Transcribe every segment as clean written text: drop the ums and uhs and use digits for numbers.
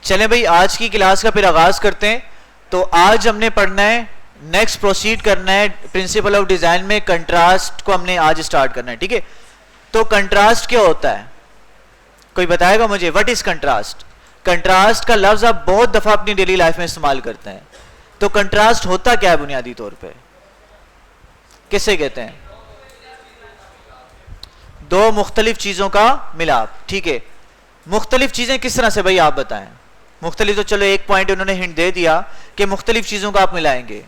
चलें भाई, आज की क्लास का फिर आगाज करते हैं। तो आज हमने पढ़ना है, नेक्स्ट प्रोसीड करना है प्रिंसिपल ऑफ डिजाइन में कंट्रास्ट को हमने आज स्टार्ट करना है। ठीक है, तो कंट्रास्ट क्या होता है, कोई बताएगा मुझे? What is contrast? कंट्रास्ट का लफ्ज आप बहुत दफा अपनी डेली लाइफ में इस्तेमाल करते हैं। तो कंट्रास्ट होता क्या है बुनियादी तौर पे, किसे कहते हैं? दो मुख्तलिफ चीजों का मिलाप। ठीक है, मुख्तलिफ चीजें किस तरह से भाई आप बताएं? मुख्तलिफ तो चलो एक पॉइंट उन्होंने हिंट दे दिया कि मुख्तलिफ चीजों का आप मिलाएंगे।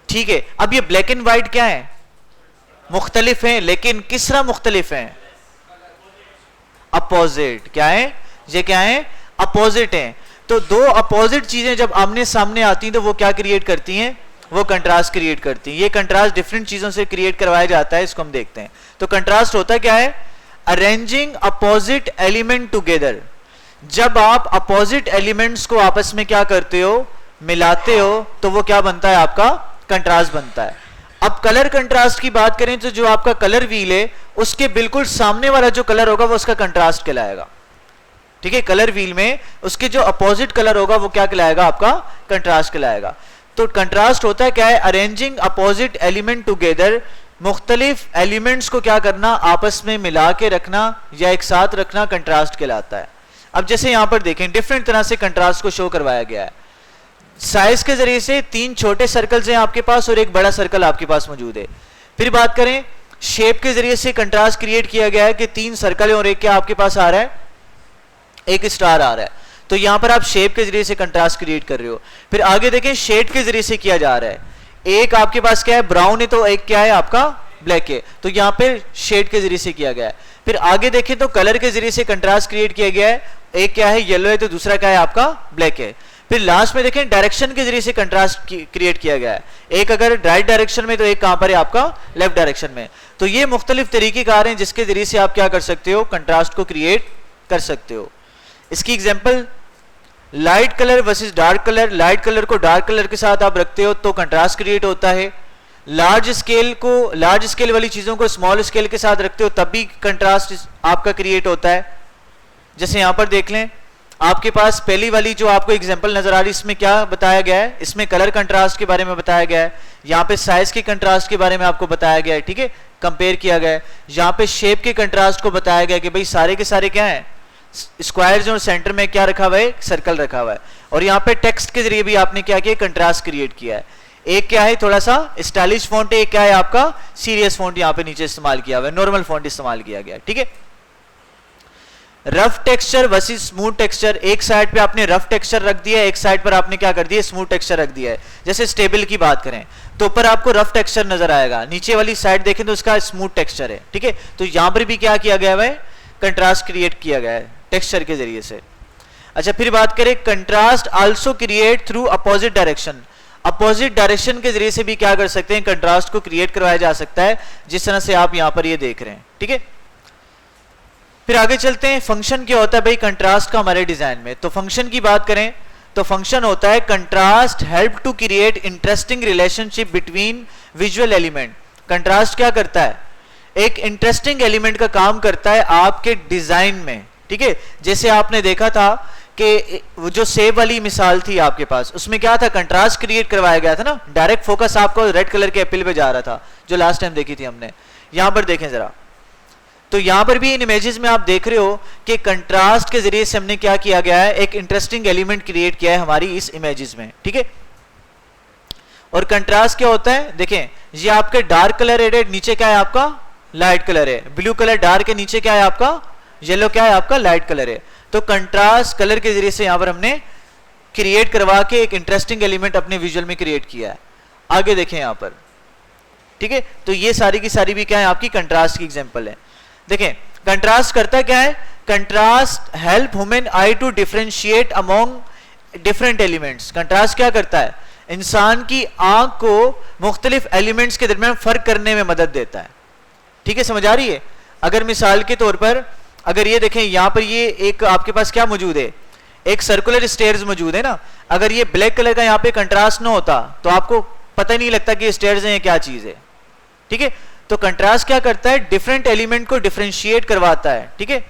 ठीक है, अब ये ब्लैक एंड व्हाइट क्या है? मुख्तलिफ हैं, लेकिन किस तरह मुख्तलिफ हैं? अपोजिट। क्या है ये? क्या है? अपोजिट हैं। तो दो अपोजिट चीजें जब आमने सामने आती हैं तो वो क्या क्रिएट करती हैं? वो कंट्रास्ट क्रिएट करती हैं। ये कंट्रास्ट डिफरेंट चीजों से क्रिएट करवाया जाता है, इसको हम देखते हैं। तो कंट्रास्ट होता क्या है? Arranging opposite element together. जब आप अपोजिट एलिमेंट्स को आपस में क्या करते हो? मिलाते हो, तो वो क्या बनता है? आपका कंट्रास्ट बनता है। अब कलर कंट्रास्ट की बात करें तो जो आपका कलर व्हील है उसके बिल्कुल सामने वाला जो कलर होगा वो उसका कंट्रास्ट कहलाएगा। ठीक है, कलर व्हील में उसके जो अपोजिट कलर होगा वो क्या कहलाएगा? आपका कंट्रास्ट कहलाएगा। तो कंट्रास्ट होता है क्या है? Arranging opposite element together. मुख्तलिफ एलिमेंट्स को क्या करना? आपस में मिला के रखना या एक साथ रखना कंट्रास्ट कहलाता है। अब जैसे यहां पर देखें, डिफरेंट तरह से कंट्रास्ट को शो करवाया गया है। साइज के जरिए से तीन छोटे सर्कल्स हैं आपके पास और एक बड़ा सर्कल आपके पास मौजूद है। फिर बात करें शेप के जरिए से कंट्रास्ट क्रिएट किया गया है कि तीन सर्कल है और एक क्या आपके पास आ रहा है? एक स्टार आ रहा है। तो यहां पर आप शेप के जरिए से कंट्रास्ट क्रिएट कर रहे हो। फिर आगे देखें शेड के जरिए से किया जा रहा है। एक आपके पास क्या है? ब्राउन है, तो एक क्या है? आपका ब्लैक है। तो यहां पे शेड के जरिए से किया गया है। फिर आगे देखें तो कलर के जरिए से कंट्रास्ट क्रिएट किया गया है। एक क्या है? येलो है, तो दूसरा क्या है? आपका ब्लैक है। फिर लास्ट में देखें डायरेक्शन के जरिए से कंट्रास्ट क्रिएट किया गया है। एक अगर राइट डायरेक्शन में तो एक कहां पर है? आपका लेफ्ट डायरेक्शन में। तो ये मुख्तलिफ तरीकेकार हैं जिसके जरिए से आप क्या कर सकते हो? कंट्रास्ट को क्रिएट कर सकते हो। इसकी example light colour versus dark colour. Light colour को डार्क कलर के साथ आप रखते हो तो कंट्रास्ट क्रिएट होता है। लार्ज स्केल वाली चीजों को स्मॉल स्केल के साथ रखते हो तब भी कंट्रास्ट आपका क्रिएट होता है। जैसे यहां पर देख लें, आपके पास पहली वाली जो आपको एग्जांपल नजर आ रही है, इसमें क्या बताया गया है? इसमें कलर कंट्रास्ट के बारे में बताया गया है। यहां पे साइज के कंट्रास्ट के बारे में आपको बताया गया है। ठीक है, कंपेयर किया गया है। यहां पे शेप के कंट्रास्ट को बताया गया कि भाई सारे के सारे क्या है? स्क्वायर्स और सेंटर में क्या रखा हुआ है? सर्कल रखा हुआ है। और यहाँ पे टेक्स्ट के जरिए भी आपने क्या किया? कंट्रास्ट क्रिएट किया है। एक क्या है? थोड़ा सा स्टाइलिश फॉन्ट है, एक क्या है? आपका सीरियस फॉन्ट यहाँ पे नीचे इस्तेमाल किया हुआ है, नॉर्मल फॉन्ट इस्तेमाल किया गया। ठीक है, rough texture versus smooth texture. एक साइड पे आपने रफ टेक्सचर रख दिया, एक साइड पर आपने क्या कर दिया? स्मूथ टेक्सचर रख दिया है। जैसे स्टेबल की बात करें तो ऊपर आपको रफ टेक्सचर नजर आएगा, नीचे वाली साइड देखें तो उसका स्मूथ टेक्सचर है। ठीक है, तो यहां पर भी क्या किया गया है? कंट्रास्ट क्रिएट किया गया है टेक्सचर के जरिए से। अच्छा, फिर बात करें contrast also create through opposite direction. Opposite direction के जरिए से भी क्या कर सकते हैं? कंट्रास्ट को क्रिएट करवाया जा सकता है, जिस तरह से आप यहां पर ये देख रहे हैं। ठीक है, फिर आगे चलते हैं। फंक्शन क्या होता है भाई कंट्रास्ट का हमारे डिजाइन में? तो फंक्शन की बात करें तो फंक्शन होता है contrast help to create interesting relationship between visual element. Contrast क्या करता है? एक इंटरेस्टिंग एलिमेंट का काम करता है आपके डिजाइन में। ठीक है, जैसे आपने देखा था कि वो जो सेब वाली मिसाल थी आपके पास, उसमें क्या था? कंट्रास्ट क्रिएट करवाया गया था ना। डायरेक्ट फोकस आपको रेड कलर के एप्पल पे जा रहा था जो लास्ट टाइम देखी थी हमने। यहां पर देखें जरा, तो यहां पर भी इन इमेजेस में आप देख रहे हो कि कंट्रास्ट के जरिए से हमने क्या किया गया है? एक इंटरेस्टिंग एलिमेंट क्रिएट किया है हमारी इस इमेजेस में। ठीक है, और कंट्रास्ट क्या होता है? देखें, ये आपके डार्क कलर है, नीचे क्या है? आपका लाइट कलर है। ब्लू कलर डार्क है, नीचे क्या है? आपका येलो क्या है? आपका लाइट कलर है। तो कंट्रास्ट कलर के जरिए से यहां पर हमने क्रिएट करवा के एक इंटरेस्टिंग एलिमेंट अपने विजुअल में क्रिएट किया है। आगे देखें यहां पर। ठीक है, तो ये सारी की सारी भी क्या है? आपकी कंट्रास्ट की एग्जांपल है। देखें, कंट्रास्ट करता क्या है? Contrast help human eye to differentiate among different elements. Contrast क्या करता है? इंसान की आंख को मुख्तलिफ एलिमेंट्स के दरमियान फर्क करने में मदद देता है। ठीक है, समझ आ रही है? अगर मिसाल के तौर पर अगर ये देखें, यहां पर ये एक आपके पास क्या मौजूद है? एक सर्कुलर स्टेयर्स मौजूद है ना। अगर ये ब्लैक कलर का यहां पे कंट्रास्ट ना होता तो आपको पता ही नहीं लगता कि स्टेयर्स हैं, क्या चीज है। ठीक है, तो कंट्रास्ट क्या करता है? डिफरेंट एलिमेंट को डिफरेंशिएट करवाता है। ठीक है,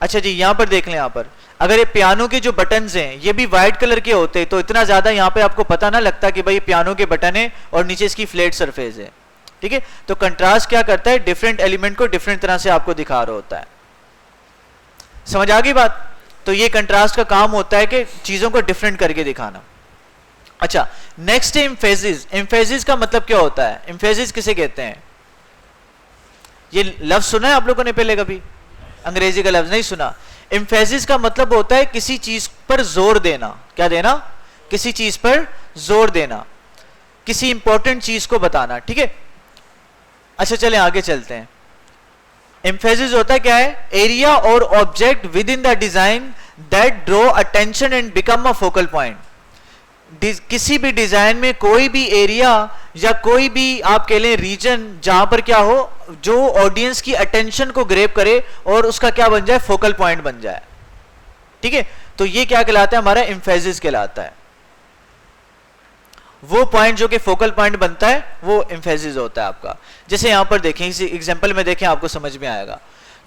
अच्छा जी, यहां पर देख लें, यहां पर अगर ये पियानो के जो बटन्स हैं ये भी व्हाइट कलर के होते तो इतना ज्यादा यहां पे आपको पता ना लगता कि भाई पियानो के बटन है और नीचे इसकी फ्लैट सरफेस है। ठीक है, तो कंट्रास्ट क्या करता है, डिफरेंट एलिमेंट को डिफरेंट तरह से आपको दिखा रहा होता है। समझ आ गई बात? तो ये कंट्रास्ट का काम होता है कि चीजों को डिफरेंट करके दिखाना। अच्छा, नेक्स्ट है एम्फेसिस। एम्फेसिस का मतलब क्या होता है? एम्फेसिस किसे कहते हैं? ये लफ्ज सुना है आप लोगों ने पहले कभी? अंग्रेजी का लफ्ज नहीं सुना। एम्फेसिस का मतलब होता है किसी चीज पर जोर देना। क्या देना? किसी चीज पर जोर देना, किसी इंपॉर्टेंट चीज को बताना। ठीक है, अच्छा चलें आगे चलते हैं। एम्फेसिस होता है क्या है? एरिया और object with in the design that draw attention and become a focal point. किसी भी डिजाइन में कोई भी एरिया या कोई भी आप कह लें रीजन जहां पर क्या हो, जो ऑडियंस की अटेंशन को ग्रैब करे और उसका क्या बन जाए, फोकल पॉइंट बन जाए। ठीक है, तो ये क्या कहलाता है? हमारा एम्फेसिस कहलाता है। वो पॉइंट जो कि फोकल पॉइंट बनता है वो एम्फेसिस होता है आपका। जैसे यहां पर देखें, इस एग्जांपल में देखें, आपको समझ में आएगा।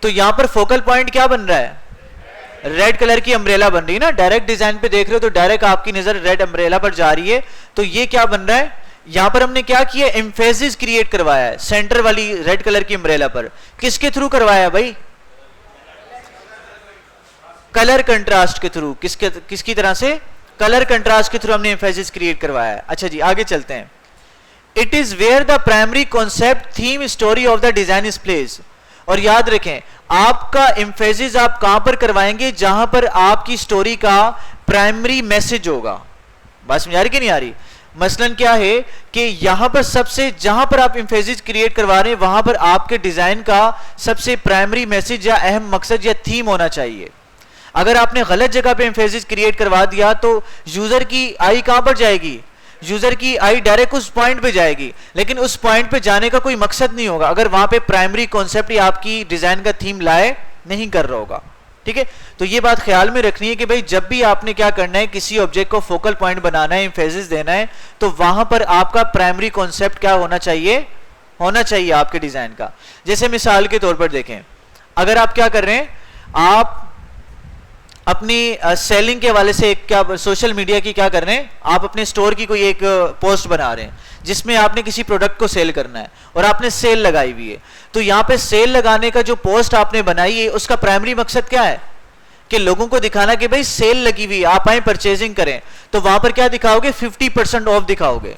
तो यहां पर फोकल पॉइंट क्या बन रहा है? रेड कलर की अम्ब्रेला बन रही है ना। डायरेक्ट डिजाइन पे देख रहे हो तो डायरेक्ट आपकी नजर रेड अम्ब्रेला पर जा रही है। तो ये क्या बन रहा है? यहां पर हमने क्या किया? एम्फेसिस क्रिएट करवाया है सेंटर वाली रेड कलर की अम्ब्रेला पर। किसके थ्रू करवाया भाई? कलर कंट्रास्ट के थ्रू। किसकी तरह से? कलर कंट्रास्ट के थ्रू हमने एम्फेसिस क्रिएट करवाया है। अच्छा जी, आगे चलते हैं। It is where the primary concept, theme, story of the design is place. और याद रखें, आपका एम्फेसिस आप कहां पर करवाएंगे? जहां पर आपकी स्टोरी का प्राइमरी मैसेज होगा। बात समझ आ रही कि नहीं आ रही? मसलन क्या है कि यहां पर सबसे, जहां पर आप एम्फेसिस क्रिएट करवा रहे हैं वहां पर आपके डिजाइन का सबसे प्राइमरी मैसेज या अहम मकसद या थीम होना चाहिए। अगर आपने गलत जगह पे एम्फेसिस क्रिएट करवा दिया तो यूजर की आई कहां पर जाएगी? यूजर की आई डायरेक्ट उस पॉइंट पे जाएगी, लेकिन उस पॉइंट पे जाने का कोई मकसद नहीं होगा अगर वहां पे प्राइमरी कॉन्सेप्ट या आपकी डिजाइन का थीम लाए नहीं कर रहा होगा। ठीक है, तो ये बात ख्याल में रखनी है कि भाई जब भी आपने क्या करना है, किसी ऑब्जेक्ट को फोकल पॉइंट बनाना है, एम्फेसिस देना है, तो वहां पर आपका प्राइमरी कॉन्सेप्ट क्या होना चाहिए आपके डिजाइन का। जैसे मिसाल के तौर पर देखें, अगर आप क्या कर रहे हैं, आप अपनी सेलिंग के हवाले से क्या सोशल मीडिया की क्या कर रहे हैं, आप अपने स्टोर की कोई एक पोस्ट बना रहे हैं जिसमें आपने किसी प्रोडक्ट को सेल करना है और आपने सेल लगाई हुई है। तो यहाँ पे सेल लगाने का जो पोस्ट आपने बनाई है उसका प्राइमरी मकसद क्या है? कि लोगों को दिखाना कि भाई सेल लगी हुई, आप आए परचेजिंग करें। तो वहां पर क्या दिखाओगे? 50% ऑफ दिखाओगे।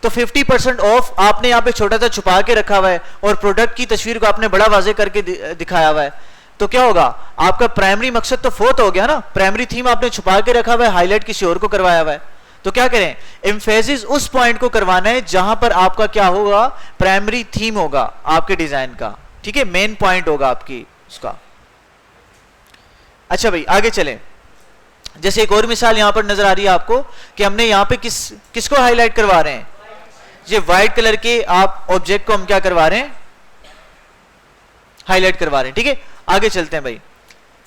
तो 50% ऑफ आपने यहाँ पे छोटा सा छुपा के रखा हुआ है और प्रोडक्ट की तस्वीर को आपने बड़ा वाजे करके दिखाया हुआ है। तो क्या होगा? आपका प्राइमरी मकसद तो फोत हो गया ना। प्राइमरी थीम आपने छुपा के रखा हुआ है, हाईलाइट किसी और को करवाया हुआ है। तो क्या करें? एम्फेसिस उस पॉइंट को करवाना है जहां पर आपका क्या होगा? प्राइमरी थीम होगा आपके डिजाइन का। ठीक है, मेन पॉइंट होगा आपकी उसका। अच्छा भाई आगे चलें। जैसे एक और मिसाल यहां पर नजर आ रही है आपको कि हमने यहां पे किसको हाईलाइट करवा रहे हैं? ये व्हाइट कलर के आप ऑब्जेक्ट को हम क्या करवा रहे हैं? हाईलाइट करवा रहे हैं। ठीक है, आगे चलते हैं भाई।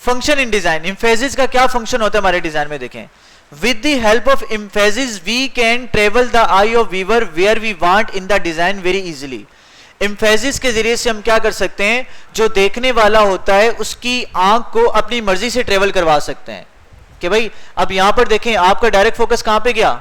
फंक्शन इन डिजाइन, एम्फेसिस का क्या फंक्शन होता है हमारे डिजाइन में? देखें, with the help of emphasis we can travel the eye of viewer where we want in the design very easily. Emphasis के जरिए से हम क्या कर सकते हैं? जो देखने वाला होता है उसकी आंख को अपनी मर्जी से ट्रेवल करवा सकते हैं कि भाई अब यहां पर देखें, आपका डायरेक्ट फोकस कहां पे गया?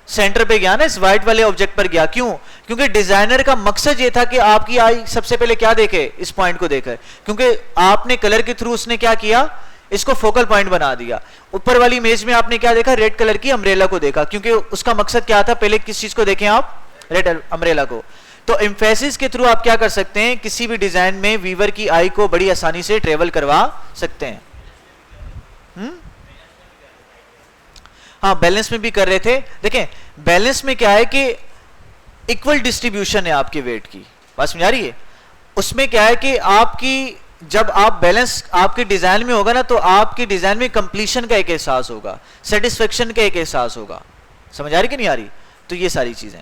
सेंटर पे गया ना, इस व्हाइट वाले ऑब्जेक्ट पर गया। क्यों? क्योंकि डिजाइनर का मकसद ये था कि आपकी आई सबसे पहले क्या देखे? इस पॉइंट को देखे। क्योंकि आपने कलर के थ्रू उसने क्या किया? इसको फोकल पॉइंट बना दिया। ऊपर वाली इमेज में आपने क्या देखा? रेड कलर की अम्ब्रेला को देखा, क्योंकि उसका मकसद क्या था? पहले किस चीज को देखें आप? रेड अम्ब्रेला को। तो एम्फेसिस के थ्रू आप क्या कर सकते हैं? किसी भी डिजाइन में वीवर की आई को बड़ी आसानी से ट्रेवल करवा सकते हैं। हाँ, बैलेंस में भी कर रहे थे। देखें, बैलेंस में क्या है कि इक्वल डिस्ट्रीब्यूशन है आपके वेट की। बात समझ आ रही है? उसमें क्या है कि आपकी जब आप बैलेंस आपके डिजाइन में होगा ना, तो आपके डिजाइन में कंप्लीशन का एक एहसास होगा, सेटिस्फेक्शन का एक एहसास होगा। समझ आ रही कि नहीं आ रही? तो ये सारी चीजें।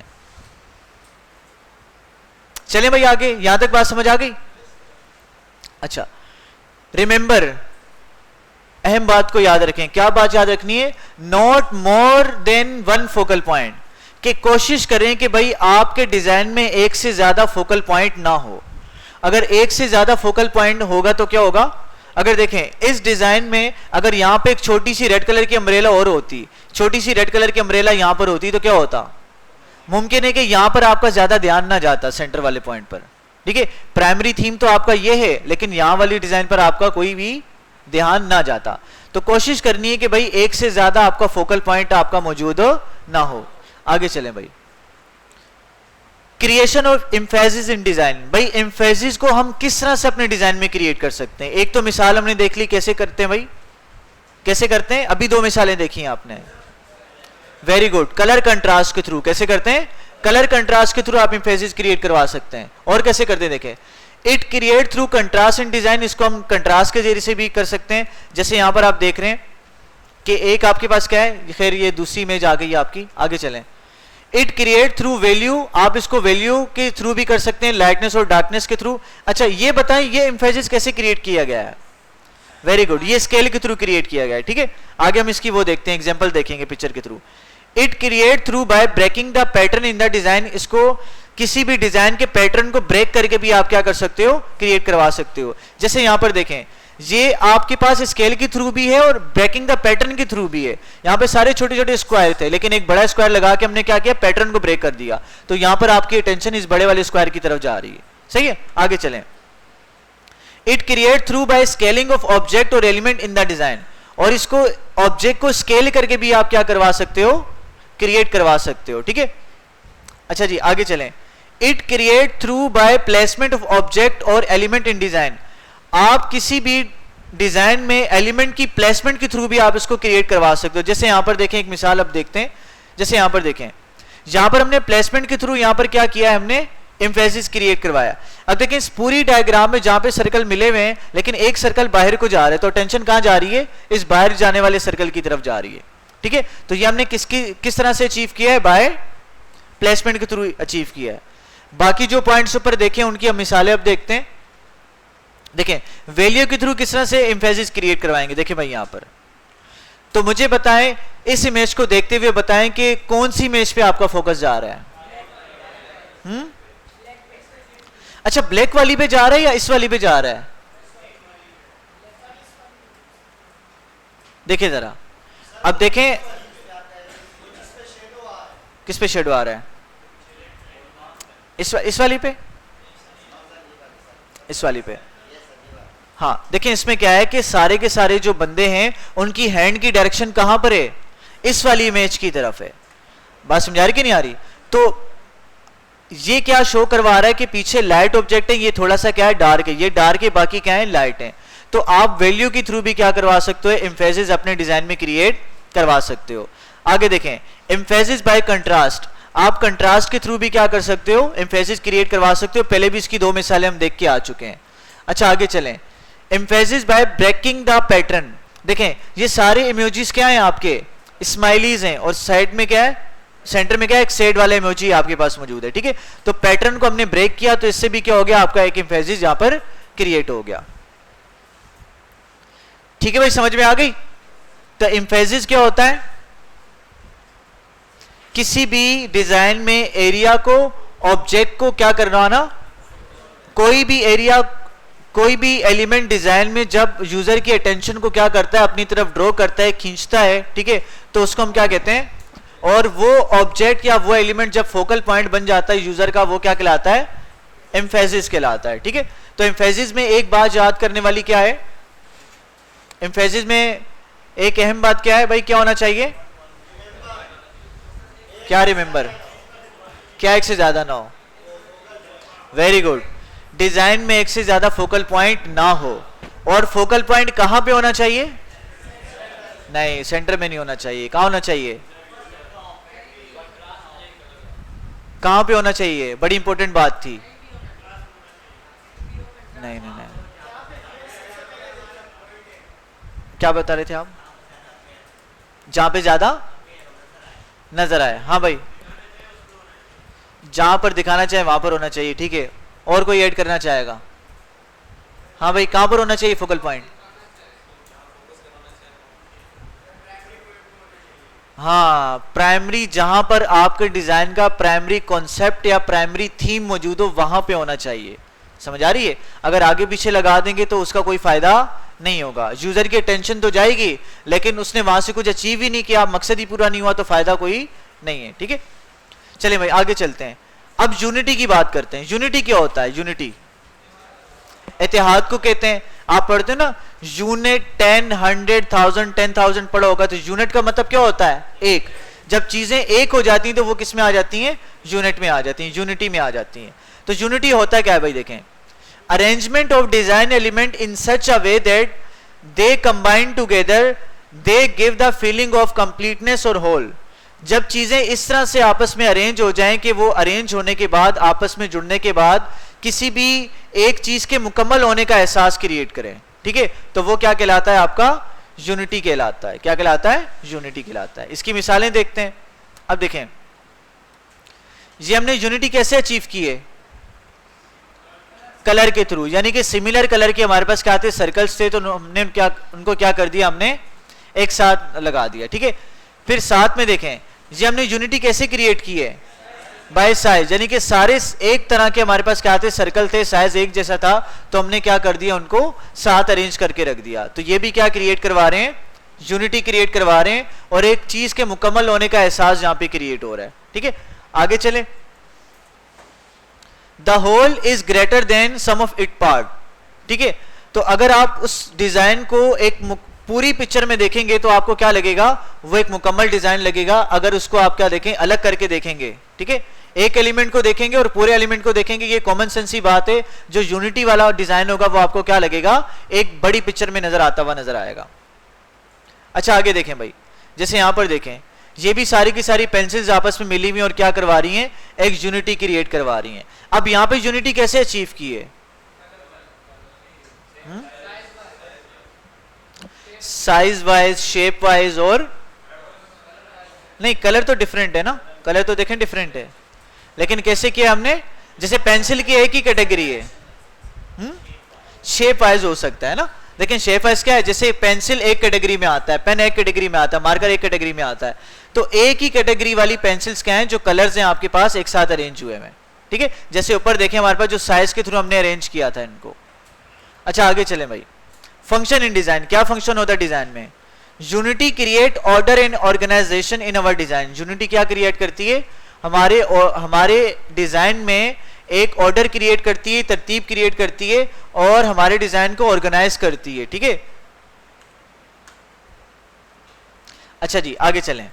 चलें भाई आगे, यहां तक बात समझ आ गई? अच्छा, रिमेंबर, अहम बात को याद रखें। क्या बात याद रखनी है? Not more than one focal point. कि कोशिश करें कि भाई आपके डिजाइन में एक से ज्यादा फोकल पॉइंट ना हो। अगर एक से ज्यादा फोकल पॉइंट होगा तो क्या होगा? अगर देखें इस डिजाइन में अगर यहां पे एक छोटी सी रेड कलर की अम्ब्रेला और होती, छोटी सी रेड कलर की अम्ब्रेला यहां पर होती, तो क्या होता? मुमकिन है कि यहां पर आपका ज्यादा ध्यान ना जाता सेंटर वाले पॉइंट पर, ठीक है। प्राइमरी थीम तो आपका ये है, लेकिन यहां वाली डिजाइन पर आपका कोई भी ध्यान ना जाता। तो कोशिश करनी है कि भाई एक से ज्यादा आपका फोकल पॉइंट आपका मौजूद ना हो। आगे चलें भाई, creation of emphasis in design. भाई एम्फेसिस को हम किस तरह से अपने डिजाइन में क्रिएट कर सकते हैं? एक तो मिसाल हमने देख ली कैसे करते हैं भाई, कैसे करते हैं, अभी 2 मिसालें देखी हैं आपने। वेरी गुड, कलर कंट्रास्ट के थ्रू। कैसे करते हैं? कलर कंट्रास्ट के थ्रू आप एम्फेसिस क्रिएट करवा सकते हैं। और कैसे करते हैं देखें, it create through contrast in design. इसको हम कंट्रास्ट के जरिए से भी कर सकते हैं। जैसे यहां पर आप देख रहे हैं कि एक आपके पास क्या है, खैर ये दूसरी इमेज आ गई आपकी। आगे चलें, इट क्रिएट थ्रू वैल्यू। आप इसको वैल्यू के थ्रू भी कर सकते हैं, लाइटनेस और डार्कनेस के थ्रू। अच्छा ये बताएं ये एम्फेसिस कैसे क्रिएट किया गया है? वेरी गुड, ये स्केल के थ्रू क्रिएट किया गया है, ठीक है। आगे हम इसकी वो देखते हैं, एग्जांपल देखेंगे पिक्चर के through. It create through by breaking the pattern in the design. इसको किसी भी डिजाइन के पैटर्न को ब्रेक करके भी आप क्या कर सकते हो, क्रिएट करवा सकते हो। जैसे यहां पर देखें, ये आपके पास स्केल के थ्रू भी है और ब्रेकिंग द पैटर्न के थ्रू भी है। यहां पे सारे छोटे छोटे स्क्वायर थे, लेकिन एक बड़ा स्क्वायर लगा के हमने क्या किया, पैटर्न को ब्रेक कर दिया। तो यहां पर आपकी अटेंशन इस बड़े वाले स्क्वायर की तरफ जा रही है, सही है। आगे चलें, it create through by scaling of object और एलिमेंट इन द डिजाइन। और इसको ऑब्जेक्ट को स्केल करके भी आप क्या करवा सकते हो, क्रिएट करवा सकते हो, ठीक है। अच्छा जी आगे चलें, it create through by placement of object और एलिमेंट इन डिजाइन। आप किसी भी डिजाइन में एलिमेंट की प्लेसमेंट के थ्रू भी आप इसको क्रिएट करवा सकते हो। जैसे यहां पर देखें, एक मिसाल अब देखते हैं। जैसे यहां पर देखें, यहां पर हमने प्लेसमेंट के थ्रू यहां पर क्या किया है, हमने एम्फेसिस क्रिएट करवाया। अब देखें इस पूरी डायग्राम में जहां पे सर्कल मिले हुए हैं, लेकिन एक सर्कल बाहर को जा रहा है, तो अटेंशन कहां जा रही है, इस बाहर जाने वाले सर्कल की तरफ जा रही है, ठीक है। तो ये हमने किस तरह से अचीव किया है, बाय प्लेसमेंट के थ्रू अचीव किया है। बाकी जो पॉइंट्स ऊपर देखें उनकी हम मिसालें अब देखते हैं। देखें वैल्यू के थ्रू किस तरह से एम्फेसिस क्रिएट करवाएंगे। देखें भाई यहां पर, तो मुझे बताएं, इस इमेज को देखते हुए बताएं कि कौन सी इमेज पे आपका फोकस जा रहा है। अच्छा ब्लैक वाली पे जा रहा है या इस वाली पे जा रहा है? देखिए जरा, अब देखें किस पे शेडो आ रहा है, इस वाली पे, इस वाली पे। हाँ देखें इसमें क्या है कि सारे के सारे जो बंदे हैं उनकी हैंड की डायरेक्शन कहां पर है, इस वाली इमेज की तरफ है। बात समझ आ रही कि नहीं आ रही? तो ये क्या शो करवा रहा है कि पीछे लाइट ऑब्जेक्ट है, ये थोड़ा सा क्या है, डार्क है, ये डार्क है, बाकी क्या है, लाइट है। तो आप वैल्यू के थ्रू भी क्या करवा सकते हो, एम्फेसिस अपने डिजाइन में क्रिएट करवा सकते हो। आगे देखें, एम्फेसिस बाय कंट्रास्ट। आप कंट्रास्ट के थ्रू भी क्या कर सकते हो, एम्फेसिस क्रिएट करवा सकते हो। पहले भी इसकी 2 मिसालें हम देख के आ चुके हैं। अच्छा आगे चलें, emphasis by breaking the pattern. देखें ये सारे इमोजीज क्या हैं, आपके स्माइलीज हैं, और साइड में क्या है, सेंटर में क्या है, एक शेड वाला इमोजी आपके पास मौजूद है, ठीक है। तो पैटर्न को हमने ब्रेक किया, तो इससे भी क्या हो गया, आपका एक एम्फेसिस यहां पर क्रिएट हो गया। ठीक है भाई, समझ में आ गई? तो एम्फेसिस क्या होता है, किसी भी डिजाइन में एरिया को, ऑब्जेक्ट को क्या करवाना, कोई भी एरिया, कोई भी एलिमेंट डिजाइन में जब यूजर की अटेंशन को क्या करता है, अपनी तरफ ड्रॉ करता है, खींचता है, ठीक है, तो उसको हम क्या कहते हैं। और वो ऑब्जेक्ट या वो एलिमेंट जब फोकल पॉइंट बन जाता है यूजर का, वो क्या कहलाता है, एम्फेसिस कहलाता है, ठीक है। तो एम्फेसिस में एक बात याद करने वाली क्या है, एम्फेसिस में एक अहम बात क्या है भाई, क्या होना चाहिए, क्या, रिमेंबर, क्या एक से ज्यादा ना हो। वेरी गुड, डिजाइन में एक से ज्यादा फोकल पॉइंट ना हो। और फोकल पॉइंट कहां पे होना चाहिए, नहीं सेंटर में नहीं होना चाहिए, कहां होना चाहिए, कहां पे होना चाहिए, बड़ी इंपॉर्टेंट बात थी। नहीं नहीं नहीं, क्या बता रहे थे आप, जहां पे ज्यादा नजर आए। हाँ भाई, जहां पर दिखाना चाहे वहां पर होना चाहिए, ठीक है। और कोई ऐड करना चाहेगा? हाँ भाई, कहां पर होना चाहिए फोकल पॉइंट? हाँ, प्राइमरी, जहां पर आपके डिजाइन का प्राइमरी कॉन्सेप्ट या प्राइमरी थीम मौजूद हो, वहां पे होना चाहिए। समझ आ रही है? अगर आगे पीछे लगा देंगे तो उसका कोई फायदा नहीं होगा। यूजर की अटेंशन तो जाएगी लेकिन उसने वहां से कुछ अचीव ही नहीं किया, मकसद ही पूरा नहीं हुआ, तो फायदा कोई नहीं है। ठीक है, चलिए भाई आगे चलते हैं। अब यूनिटी की बात करते हैं। यूनिटी क्या होता है? यूनिटी इत्तेहाद को कहते हैं। आप पढ़ते हो ना यूनिट 10, 100,000, 10,000 पढ़ा होगा, तो यूनिट का मतलब क्या होता है? एक। जब चीजें एक हो जाती हैं तो वो किस में आ जाती हैं? यूनिट में आ जाती हैं, यूनिटी में आ जाती हैं। तो यूनिटी होता क्या है भाई? देखें, arrangement of design element in such a way that they combine together, they give the feeling of completeness और होल। जब चीजें इस तरह से आपस में अरेंज हो जाएं कि वो अरेंज होने के बाद, आपस में जुड़ने के बाद किसी भी एक चीज के मुकम्मल होने का एहसास क्रिएट करें। ठीक है, तो वो क्या कहलाता है? आपका यूनिटी कहलाता है। क्या कहलाता है? यूनिटी कहलाता है। इसकी मिसालें देखते हैं। अब देखें, ये हमने यूनिटी कैसे अचीव की है? कलर के थ्रू, यानी कि सिमिलर कलर के हमारे पास क्या थे? सर्कल्स थे, तो हमने उनको क्या कर दिया? हमने एक साथ लगा दिया। ठीक है, फिर साथ में देखें, ये हमने यूनिटी कैसे क्रिएट की है? बाय साइज, यानी कि सारे एक तरह के हमारे पास क्या थे? सर्कल थे, साइज एक जैसा था, तो हमने क्या कर दिया? उनको साथ अरेंज करके रख दिया। तो ये भी क्या क्रिएट करवा रहे हैं? यूनिटी क्रिएट करवा रहे हैं, और एक चीज के मुकम्मल होने का एहसास यहां पे क्रिएट हो रहा है। ठीक है, आगे चले। The whole is greater than sum of it part. ठीक है, तो अगर आप उस डिजाइन को एक पूरी पिक्चर में देखेंगे तो आपको क्या लगेगा? वो एक मुकम्मल डिजाइन लगेगा। अगर उसको आप क्या देखें? अलग करके देखेंगे। ठीक है, एक एलिमेंट को देखेंगे और पूरे एलिमेंट को देखेंगे, ये कॉमन सेंस ही बात है। जो यूनिटी वाला डिजाइन होगा वो आपको क्या लगेगा? एक बड़ी पिक्चर में नजर आता हुआ नजर आएगा। अच्छा आगे देखें भाई, जैसे यहां पर देखें, ये भी सारी की सारी पेंसिल्स आपस में मिली हुई और क्या करवा रही हैं? एक यूनिटी क्रिएट करवा रही हैं। अब यहां पे यूनिटी कैसे अचीव की है? साइज वाइज, शेप वाइज, और नहीं, कलर तो डिफरेंट है ना, कलर तो देखें डिफरेंट है, लेकिन कैसे किया हमने? जैसे पेंसिल की एक ही कैटेगरी है, शेप वाइज हो सकता है ना। लेकिन शेप वाइज क्या है? जैसे पेंसिल एक कैटेगरी में आता है, पेन एक कैटेगरी में आता है, मार्कर एक कैटेगरी में आता है, तो एक ही कैटेगरी वाली पेंसिल्स क्या हैं? जो कलर्स हैं आपके पास एक साथ अरेंज हुए हैं। ठीक है, जैसे ऊपर देखें हमारे पास जो साइज के थ्रू हमने अरेंज किया था इनको। अच्छा आगे चले भाई, फंक्शन इन डिजाइन। क्या फंक्शन होता है डिजाइन में? Unity create order and organization in our design. Unity क्या क्रिएट करती है? हमारे डिजाइन में एक ऑर्डर क्रिएट करती है, तरतीब क्रिएट करती है, और हमारे डिजाइन को ऑर्गेनाइज करती है। ठीक है, अच्छा जी आगे चलें।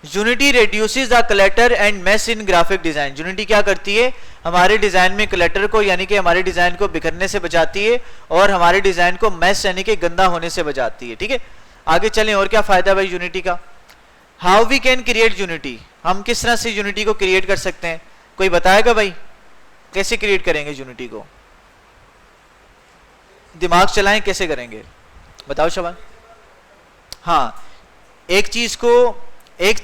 Unity reduces the clutter and mess in graphic design. Unity क्या करती है? हमारे डिजाइन में क्लटर को, यानी कि हमारे डिजाइन को बिखरने से बचाती है, और हमारे डिजाइन को मेस यानी कि गंदा होने से बचाती है। ठीक है, आगे चलें। और क्या फायदा भाई यूनिटी का? How we can create unity. हम किस तरह से यूनिटी को क्रिएट कर सकते हैं? कोई बताएगा भाई कैसे क्रिएट करेंगे यूनिटी को? दिमाग चलाएं, कैसे करेंगे बताओ शबान। हाँ, एक चीज को एक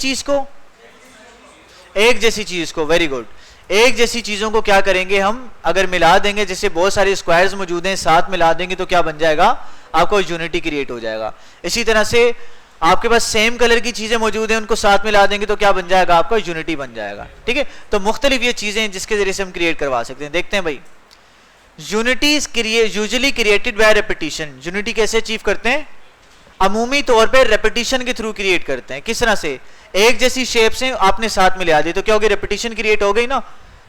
जैसी चीज को, वेरी गुड। एक जैसी चीजों को क्या करेंगे हम? अगर मिला देंगे, जैसे बहुत सारे स्क्वायर्स मौजूद हैं, साथ मिला देंगे तो क्या बन जाएगा? आपको यूनिटी क्रिएट हो जाएगा। इसी तरह से आपके पास सेम कलर की चीजें मौजूद हैं, उनको साथ मिला देंगे तो क्या बन जाएगा? आपका यूनिटी बन जाएगा। ठीक है, तो मुख्तलिफ ये चीजें जिसके जरिए से हम क्रिएट करवा सकते हैं। देखते हैं भाई, unity is usually created by repetition. Unity कैसे अचीव करते हैं? अमूमी तौर पे रेपिटेशन के थ्रू क्रिएट करते हैं। किस तरह से? एक जैसी शेप से आपने साथ मिला दी तो क्या हो गई? रेपिटेशन क्रिएट हो गई ना।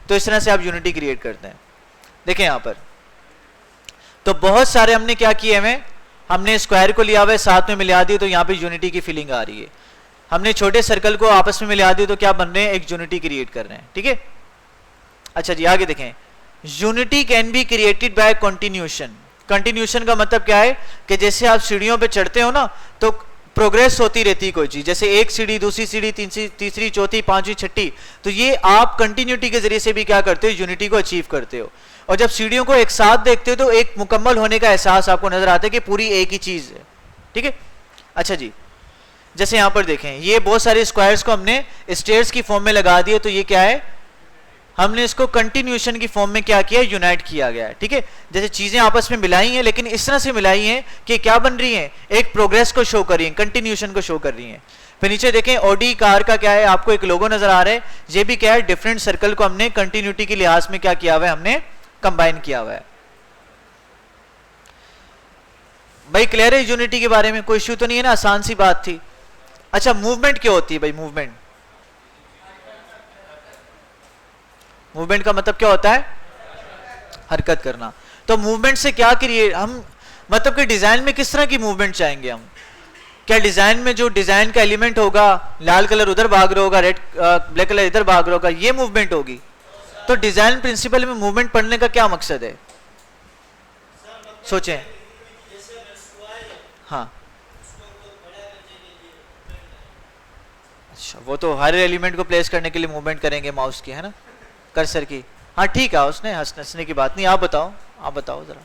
तो इस तरह से आप यूनिटी क्रिएट करते हैं। देखें यहां पर तो बहुत सारे हमने क्या किए हैं? हमने स्क्वायर को लिया हुआ है, साथ में मिला दिए, तो यहाँ पे यूनिटी की फीलिंग आ रही है। हमने छोटे सर्कल को आपस में मिला दिए तो क्या बन रहे हैं? एक यूनिटी क्रिएट कर रहे हैं। ठीक है, अच्छा जी आगे देखें। Unity can be created by continuation. Continuation का मतलब क्या है? कि जैसे आप सीढ़ियों पे चढ़ते हो ना, तो प्रोग्रेस होती रहती है कोई चीज, जैसे एक सीढ़ी, दूसरी सीढ़ी, तीसरी, चौथी, पांचवी, छठी, तो ये आप कंटिन्यूटी के जरिए से भी क्या करते हो? यूनिटी को अचीव करते हो। और जब सीढ़ियों को एक साथ देखते हो तो एक मुकम्मल होने का एहसास आपको नजर आता है कि पूरी एक ही चीज है। ठीक है, अच्छा जी, जैसे यहां पर देखें, ये बहुत सारे स्क्वायर्स को हमने स्टेयर्स की फॉर्म में लगा दिए, तो ये क्या है? हमने इसको कंटिन्यूशन की फॉर्म में क्या किया? यूनाइट किया गया है। ठीक है, जैसे चीजें आपस में मिलाई हैं, लेकिन इस तरह से मिलाई हैं कि क्या बन रही हैं? एक प्रोग्रेस को शो कर रही हैं, कंटिन्यूशन को शो कर रही हैं। फिर नीचे देखें, ऑडी कार का क्या है? आपको एक लोगो नजर आ रहा है। ये भी क्या है? डिफरेंट सर्कल को हमने कंटिन्यूटी के लिहाज में क्या किया हुआ है? हमने कंबाइन किया हुआ है। भाई क्लियर है यूनिटी के बारे में? कोई इश्यू तो नहीं है ना? आसान सी बात थी। अच्छा मूवमेंट क्या होती है भाई? मूवमेंट, मूवमेंट का मतलब क्या होता है? हरकत करना। तो मूवमेंट से क्या क्रिएट हम, मतलब कि डिजाइन में किस तरह की मूवमेंट चाहेंगे हम? क्या डिजाइन में जो डिजाइन का एलिमेंट होगा, लाल कलर उधर भाग रहा होगा, रेड ब्लैक कलर इधर भाग रहा होगा, ये मूवमेंट होगी? तो डिजाइन प्रिंसिपल में मूवमेंट पढ़ने का क्या मकसद है? सोचें। हाँ अच्छा, वो तो हर एलिमेंट को प्लेस करने के लिए मूवमेंट करेंगे माउस की, है ना, कर्सर की। हाँ ठीक है, उसने हंसने की बात नहीं। आप बताओ, आप बताओ जरा,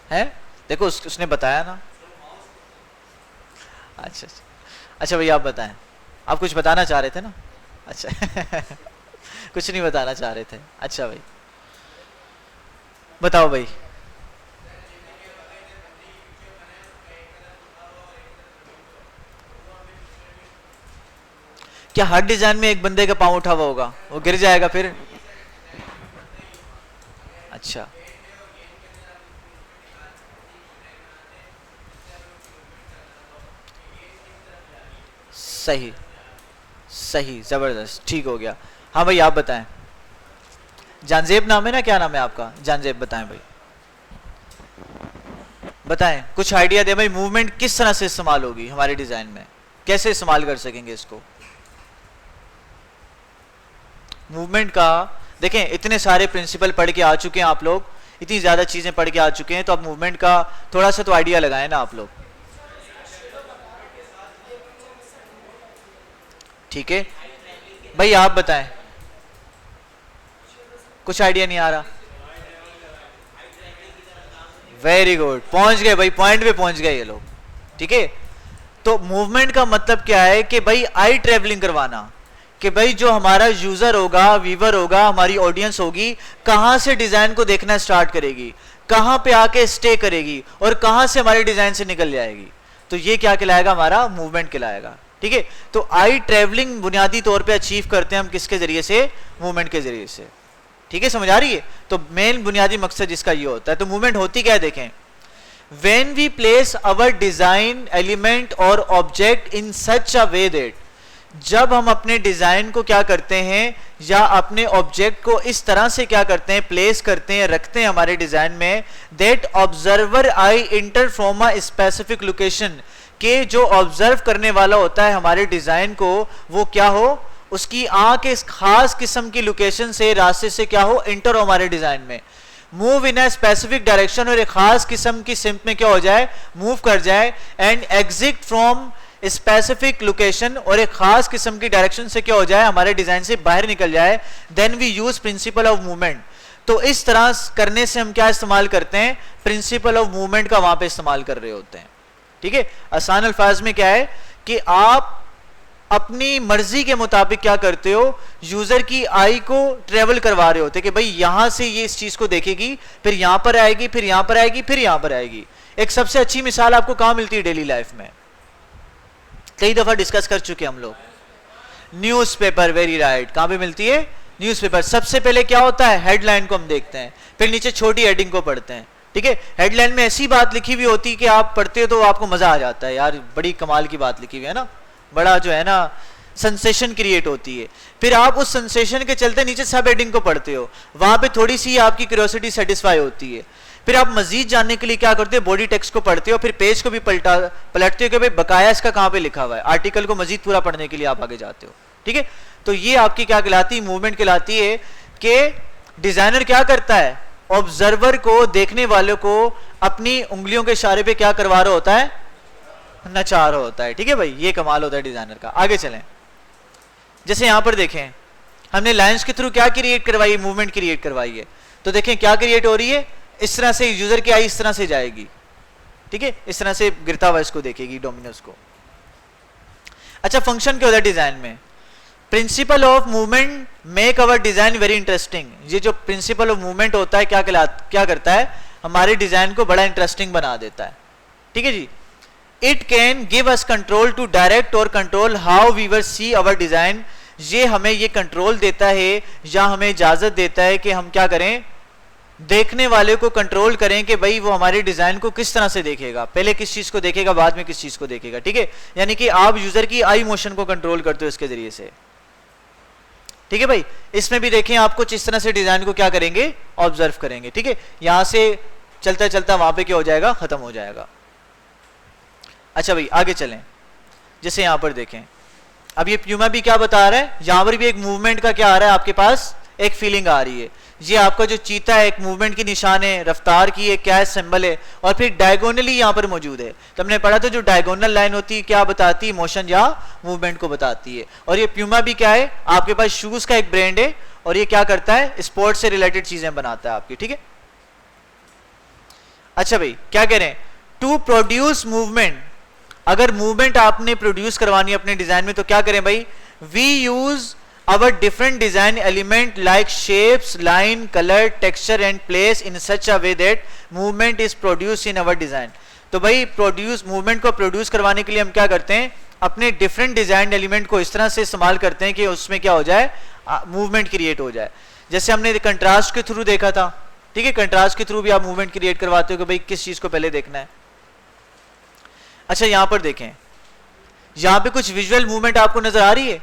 है देखो उसने बताया ना। अच्छा अच्छा भैया आप बताएं, आप कुछ बताना चाह रहे थे ना? अच्छा कुछ नहीं बताना चाह रहे थे। अच्छा भाई बताओ भाई। क्या हर डिजाइन में एक बंदे का पांव उठा हुआ होगा? वो गिर जाएगा फिर। अच्छा सही सही, जबरदस्त, ठीक हो गया। हाँ भाई आप बताएं। जानजेब नाम है ना? क्या नाम है आपका? जानजेब, बताएं भाई, बताएं, कुछ आइडिया दे भाई। मूवमेंट किस तरह से इस्तेमाल होगी हमारे डिजाइन में? कैसे इस्तेमाल कर सकेंगे इसको? मूवमेंट का देखें, इतने सारे प्रिंसिपल पढ़ के आ चुके हैं आप लोग, इतनी ज्यादा चीजें पढ़ के आ चुके हैं, तो अब मूवमेंट का थोड़ा सा तो आइडिया लगाएं ना आप लोग। ठीक है भाई आप बताएं, कुछ आइडिया नहीं आ रहा? वेरी गुड, पहुंच गए भाई, पॉइंट पे पहुंच गए ये लोग। ठीक है, तो मूवमेंट का मतलब क्या है कि भाई आई ट्रेवलिंग करवाना, कि भाई जो हमारा यूजर होगा, व्यूवर होगा, हमारी ऑडियंस होगी, कहां से डिजाइन को देखना स्टार्ट करेगी, कहां पे आके स्टे करेगी और कहां से हमारे डिजाइन से निकल जाएगी। तो ये क्या कहलाएगा? हमारा मूवमेंट कहलाएगा। ठीक है, तो आई ट्रेवलिंग बुनियादी तौर पे अचीव करते हैं हम किसके जरिए से? मूवमेंट के जरिए से। ठीक है, समझ आ रही है? तो मेन बुनियादी मकसद इसका ये होता है। तो मूवमेंट होती क्या है देखें, when we place our design element और object in such a way that, जब हम अपने डिजाइन को क्या करते हैं या अपने ऑब्जेक्ट को इस तरह से क्या करते हैं, प्लेस करते हैं, रखते हैं हमारे डिजाइन में, that observer I inter from a specific location, के जो ऑब्जर्व करने वाला होता है हमारे डिजाइन को, वो क्या हो, उसकी आंख इस खास किस्म की लोकेशन से, रास्ते से क्या हो, इंटर हो हमारे डिजाइन में, move in a specific direction, और एक खास किस्म की सिम्प में क्या हो जाए, मूव कर जाए, and exit from specific location, और एक खास किस्म की डायरेक्शन से क्या हो जाए, हमारे डिजाइन से बाहर निकल जाए, then we use principle of movement. तो इस तरह करने से हम क्या इस्तेमाल करते हैं? प्रिंसिपल ऑफ मूवमेंट का वहां पे इस्तेमाल कर रहे होते हैं। ठीक है, आसान अल्फाज में क्या है कि आप अपनी मर्जी के मुताबिक क्या करते हो, यूजर की आई को ट्रेवल करवा रहे होते कि भाई यहां से ये इस चीज को देखेगी, फिर यहां पर आएगी, फिर यहां पर आएगी, फिर यहां पर आएगी। एक सबसे अच्छी मिसाल आपको कहां मिलती है डेली लाइफ में? कई दफा डिस्कस कर चुके हम लोग, न्यूज़पेपर, वेरी राइट। कहां पे मिलती है? न्यूज़पेपर। सबसे पहले क्या होता है, हेडलाइन को हम देखते हैं, फिर नीचे छोटी हेडिंग को पढ़ते हैं। ठीक है, हेडलाइन में ऐसी बात लिखी हुई होती है कि आप पढ़ते हो तो आपको मजा आ जाता है, यार बड़ी कमाल की बात लिखी हुई है ना, बड़ा जो है ना सेंसेशन क्रिएट होती है। फिर आप उस सेंसेशन के चलते नीचे सब हेडिंग को पढ़ते हो, वहां पे थोड़ी सी आपकी क्यूरियोसिटी सेटिस्फाई होती है। फिर आप मजीद जानने के लिए क्या करते हो, बॉडी टेक्स्ट को पढ़ते हो, फिर पेज को भी पलटते हो कि भाई बकाया इसका कहां पे लिखा हुआ है, आर्टिकल को मजीद पूरा पढ़ने के लिए आप आगे जाते हो। ठीक है, तो ये आपकी क्या कहलाती है, मूवमेंट कहलाती है, कि डिजाइनर क्या करता है, ऑब्जर्वर को, देखने वाले को अपनी उंगलियों के इशारे पे क्या करवा रहा होता है, नचा रहा होता है। ठीक है भाई, ये कमाल होता है डिजाइनर का। आगे चलें, जैसे यहां पर देखें, हमने लाइंस के थ्रू क्या क्रिएट करवाई है, मूवमेंट क्रिएट करवाई है। तो देखें क्या क्रिएट हो रही है, इस तरह से यूजर की आई इस तरह से जाएगी। ठीक है, इस तरह से गिरता हुआ इसको देखेगी, डोमिनोज को। अच्छा, फंक्शन क्या होता है डिजाइन में? Principal of movement make our design very interesting. ये जो प्रिंसिपल ऑफ मूवमेंट होता है क्या करता है, हमारे डिजाइन को बड़ा इंटरेस्टिंग बना देता है। ठीक है जी, it can give us control to direct और control how viewer see our design. ये हमें ये कंट्रोल देता है या हमें इजाजत देता है कि हम क्या करें, देखने वाले को कंट्रोल करें कि भाई वो हमारे डिजाइन को किस तरह से देखेगा, पहले किस चीज को देखेगा, बाद में किस चीज को देखेगा, ठीक है। यानी कि आप यूजर की आई मोशन को कंट्रोल करते हो इसके जरिए से, ठीक है भाई। इसमें भी देखें आप कुछ इस तरह से डिजाइन को क्या करेंगे, ऑब्जर्व करेंगे, ठीक है। यहां से चलता चलता वहां पे क्या हो जाएगा, खत्म हो जाएगा। अच्छा भाई आगे चलें, जैसे यहां पर देखें, अब ये प्यूमा भी क्या बता रहा है, यहां पर भी एक मूवमेंट का क्या आ रहा है आपके पास, एक फीलिंग आ रही है। ये आपका जो चीता है एक मूवमेंट की निशान है, रफ्तार की एक क्या है, सिंबल है, और फिर डायगोनली यहां पर मौजूद है। तो हमने पढ़ा था जो डायगोनल लाइन होती है क्या बताती है, मोशन या मूवमेंट को बताती है। और ये प्यूमा भी क्या है, आपके पास शूज का एक ब्रांड है, और ये क्या करता है, स्पोर्ट्स से रिलेटेड चीजें बनाता है आपकी, ठीक है। अच्छा भाई क्या कह रहे हैं, टू प्रोड्यूस मूवमेंट, अगर मूवमेंट आपने प्रोड्यूस करवानी है अपने डिजाइन में तो क्या करें भाई, we use our different design element like shapes, line, color, texture and place in such a way that movement is produced in our design। तो भाई प्रोड्यूस, मूवमेंट को प्रोड्यूस करवाने के लिए हम क्या करते हैं, अपने डिफरेंट डिजाइन एलिमेंट को इस तरह से इस्तेमाल करते हैं कि उसमें क्या हो जाए, मूवमेंट क्रिएट हो जाए। जैसे हमने कंट्रास्ट के थ्रू देखा था, ठीक है, कंट्रास्ट के थ्रू भी आप मूवमेंट क्रिएट करवाते हो कि भाई किस चीज को पहले देखना है। अच्छा यहां पर देखें, यहां पे कुछ विजुअल मूवमेंट आपको नजर आ रही है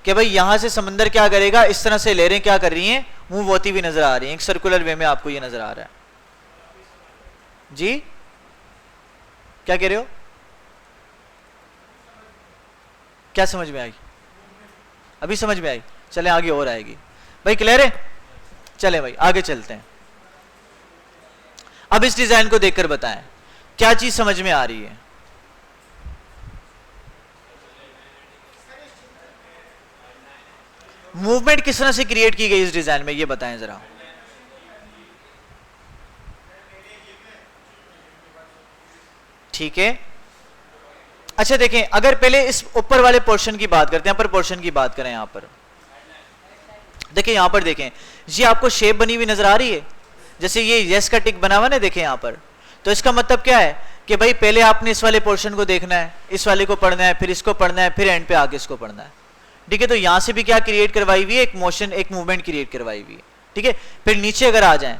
कि भाई यहां से समंदर क्या करेगा, इस तरह से लहरें क्या कर रही हैं, मूव होती हुई नजर आ रही हैं, एक सर्कुलर वे में आपको ये नजर आ रहा है। जी क्या कह रहे हो, क्या समझ में आई, अभी समझ में आई, चले आगे और आएगी भाई, क्लियर है। चले भाई आगे चलते हैं। अब इस डिजाइन को देखकर बताएं क्या चीज समझ में आ रही है। मूवमेंट किस तरह से क्रिएट की गई इस डिजाइन में, ये बताएं जरा। ठीक है, अच्छा देखें, अगर पहले इस ऊपर वाले पोर्शन की बात करते हैं, अपर पोर्शन की बात करें, यहां पर देखें, यहां पर देखें, ये आपको शेप बनी हुई नजर आ रही है, जैसे ये यस का टिक बना हुआ ना, देखें यहां पर। तो इसका मतलब क्या है कि भाई पहले आपने इस वाले पोर्शन को देखना है, इस वाले को पढ़ना है, फिर इसको पढ़ना है, फिर एंड पे आके इसको पढ़ना है, ठीक है। तो यहां से भी क्या क्रिएट करवाई हुई है, एक मोशन, एक मूवमेंट क्रिएट करवाई हुई है, ठीक है। फिर नीचे अगर आ जाएं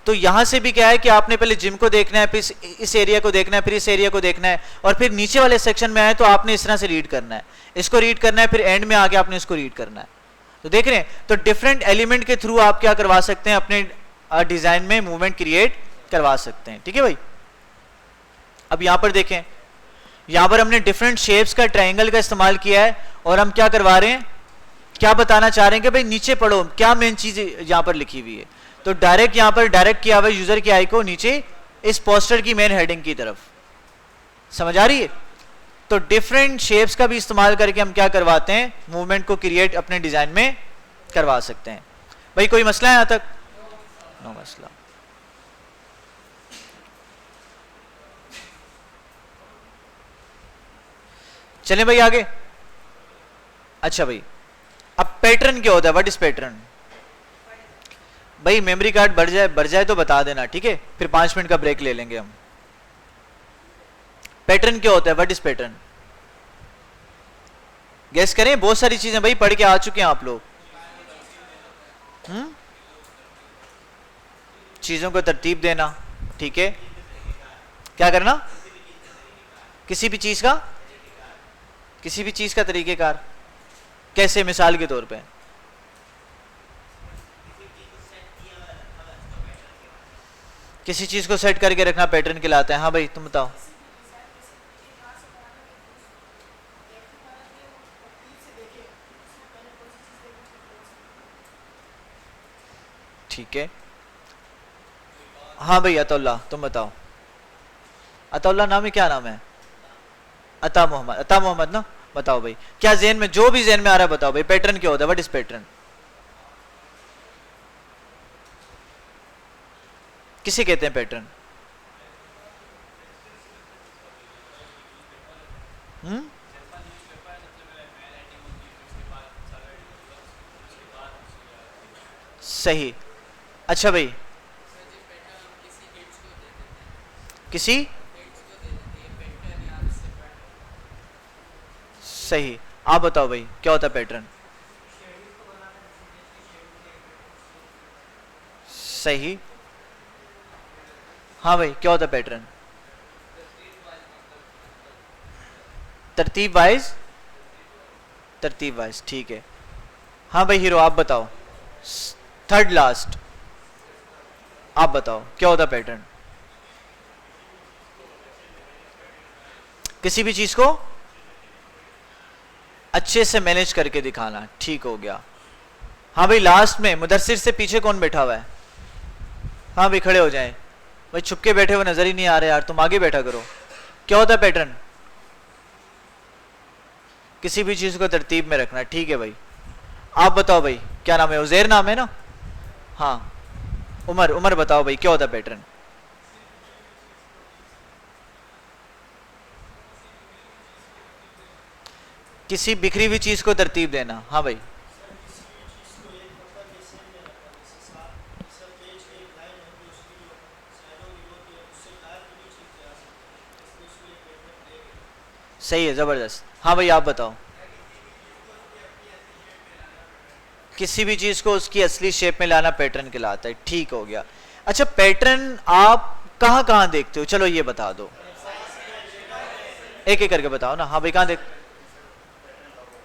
तो यहां से भी क्या है कि आपने पहले जिम को देखना है, फिर इस एरिया को देखना है, फिर इस एरिया को देखना है, और फिर नीचे वाले सेक्शन में आए तो आपने इस तरह से रीड करना है, इसको रीड करना है, फिर एंड में आके आपने इसको रीड करना है। तो देख रहे हैं, तो डिफरेंट एलिमेंट के थ्रू आप क्या करवा सकते हैं, अपने डिजाइन में मूवमेंट क्रिएट करवा सकते हैं, ठीक है भाई। अब यहां पर देखें, यहां पर हमने डिफरेंट शेप्स का, ट्राइंगल का इस्तेमाल किया है, और हम क्या करवा रहे हैं, क्या बताना चाह रहे हैं कि भाई नीचे पढ़ो, क्या मेन चीज यहां पर लिखी हुई है। तो डायरेक्ट यहां पर डायरेक्ट किया हुआ यूजर की आई को नीचे इस पोस्टर की मेन हेडिंग की तरफ, समझ आ रही है। तो डिफरेंट शेप्स का भी इस्तेमाल करके हम क्या करवाते हैं, मूवमेंट को क्रिएट अपने डिजाइन में करवा सकते हैं। भाई कोई मसला है यहां तक, नो मसला। चलें भाई आगे। अच्छा भाई, अब पैटर्न क्या होता है, व्हाट इज पैटर्न। भाई मेमोरी कार्ड बढ़ जाए तो बता देना, ठीक है, फिर 5 मिनट का ब्रेक ले लेंगे हम। पैटर्न क्या होता है, व्हाट इज पैटर्न, गेस करें। बहुत सारी चीजें भाई पढ़ के आ चुके हैं आप लोग। चीजों को तरतीब देना, ठीक है, क्या करना, किसी भी चीज का तरीकेकार, कैसे, मिसाल के तौर पे किसी चीज को सेट करके रखना पैटर्न कहलाता है। हाँ भाई तुम बताओ। ठीक है, हाँ भाई अतुल्ला तुम बताओ। अतुल्ला नाम है, क्या नाम है, अता मोहम्मद ना, बताओ भाई क्या ज़हन में, जो भी ज़हन में आ रहा है बताओ भाई, पैटर्न क्या होता है, व्हाट इज पैटर्न। किसे कहते हैं पैटर्न, सही। अच्छा भाई, किसी, सही, आप बताओ भाई क्या होता है पैटर्न। सही, हाँ भाई क्या होता है पैटर्न? तरतीब वाइज, तरतीब वाइज, ठीक है। हाँ भाई हीरो आप बताओ, थर्ड लास्ट आप बताओ क्या होता है पैटर्न? किसी भी चीज को अच्छे से मैनेज करके दिखाना, ठीक हो गया। हाँ भाई लास्ट में मुदस्सिर से पीछे कौन बैठा हुआ है? हाँ भाई खड़े हो जाएं भाई, छुपके बैठे हुए नजर ही नहीं आ रहे यार, तुम आगे बैठा करो। क्या होता है पैटर्न? किसी भी चीज को तरतीब में रखना, ठीक है भाई। आप बताओ भाई क्या नाम है? उजैर नाम है ना? हाँ उमर, उमर बताओ भाई क्या होता है पैटर्न? किसी बिखरी हुई चीज को तरतीब देना। हाँ भाई सही है, जबरदस्त। हाँ भाई आप बताओ। किसी भी चीज को उसकी असली शेप में लाना पैटर्न कहलाता है, ठीक हो गया। अच्छा पैटर्न आप कहाँ कहाँ देखते हो? चलो ये बता दो, एक एक करके बताओ ना। हाँ भाई कहाँ देख?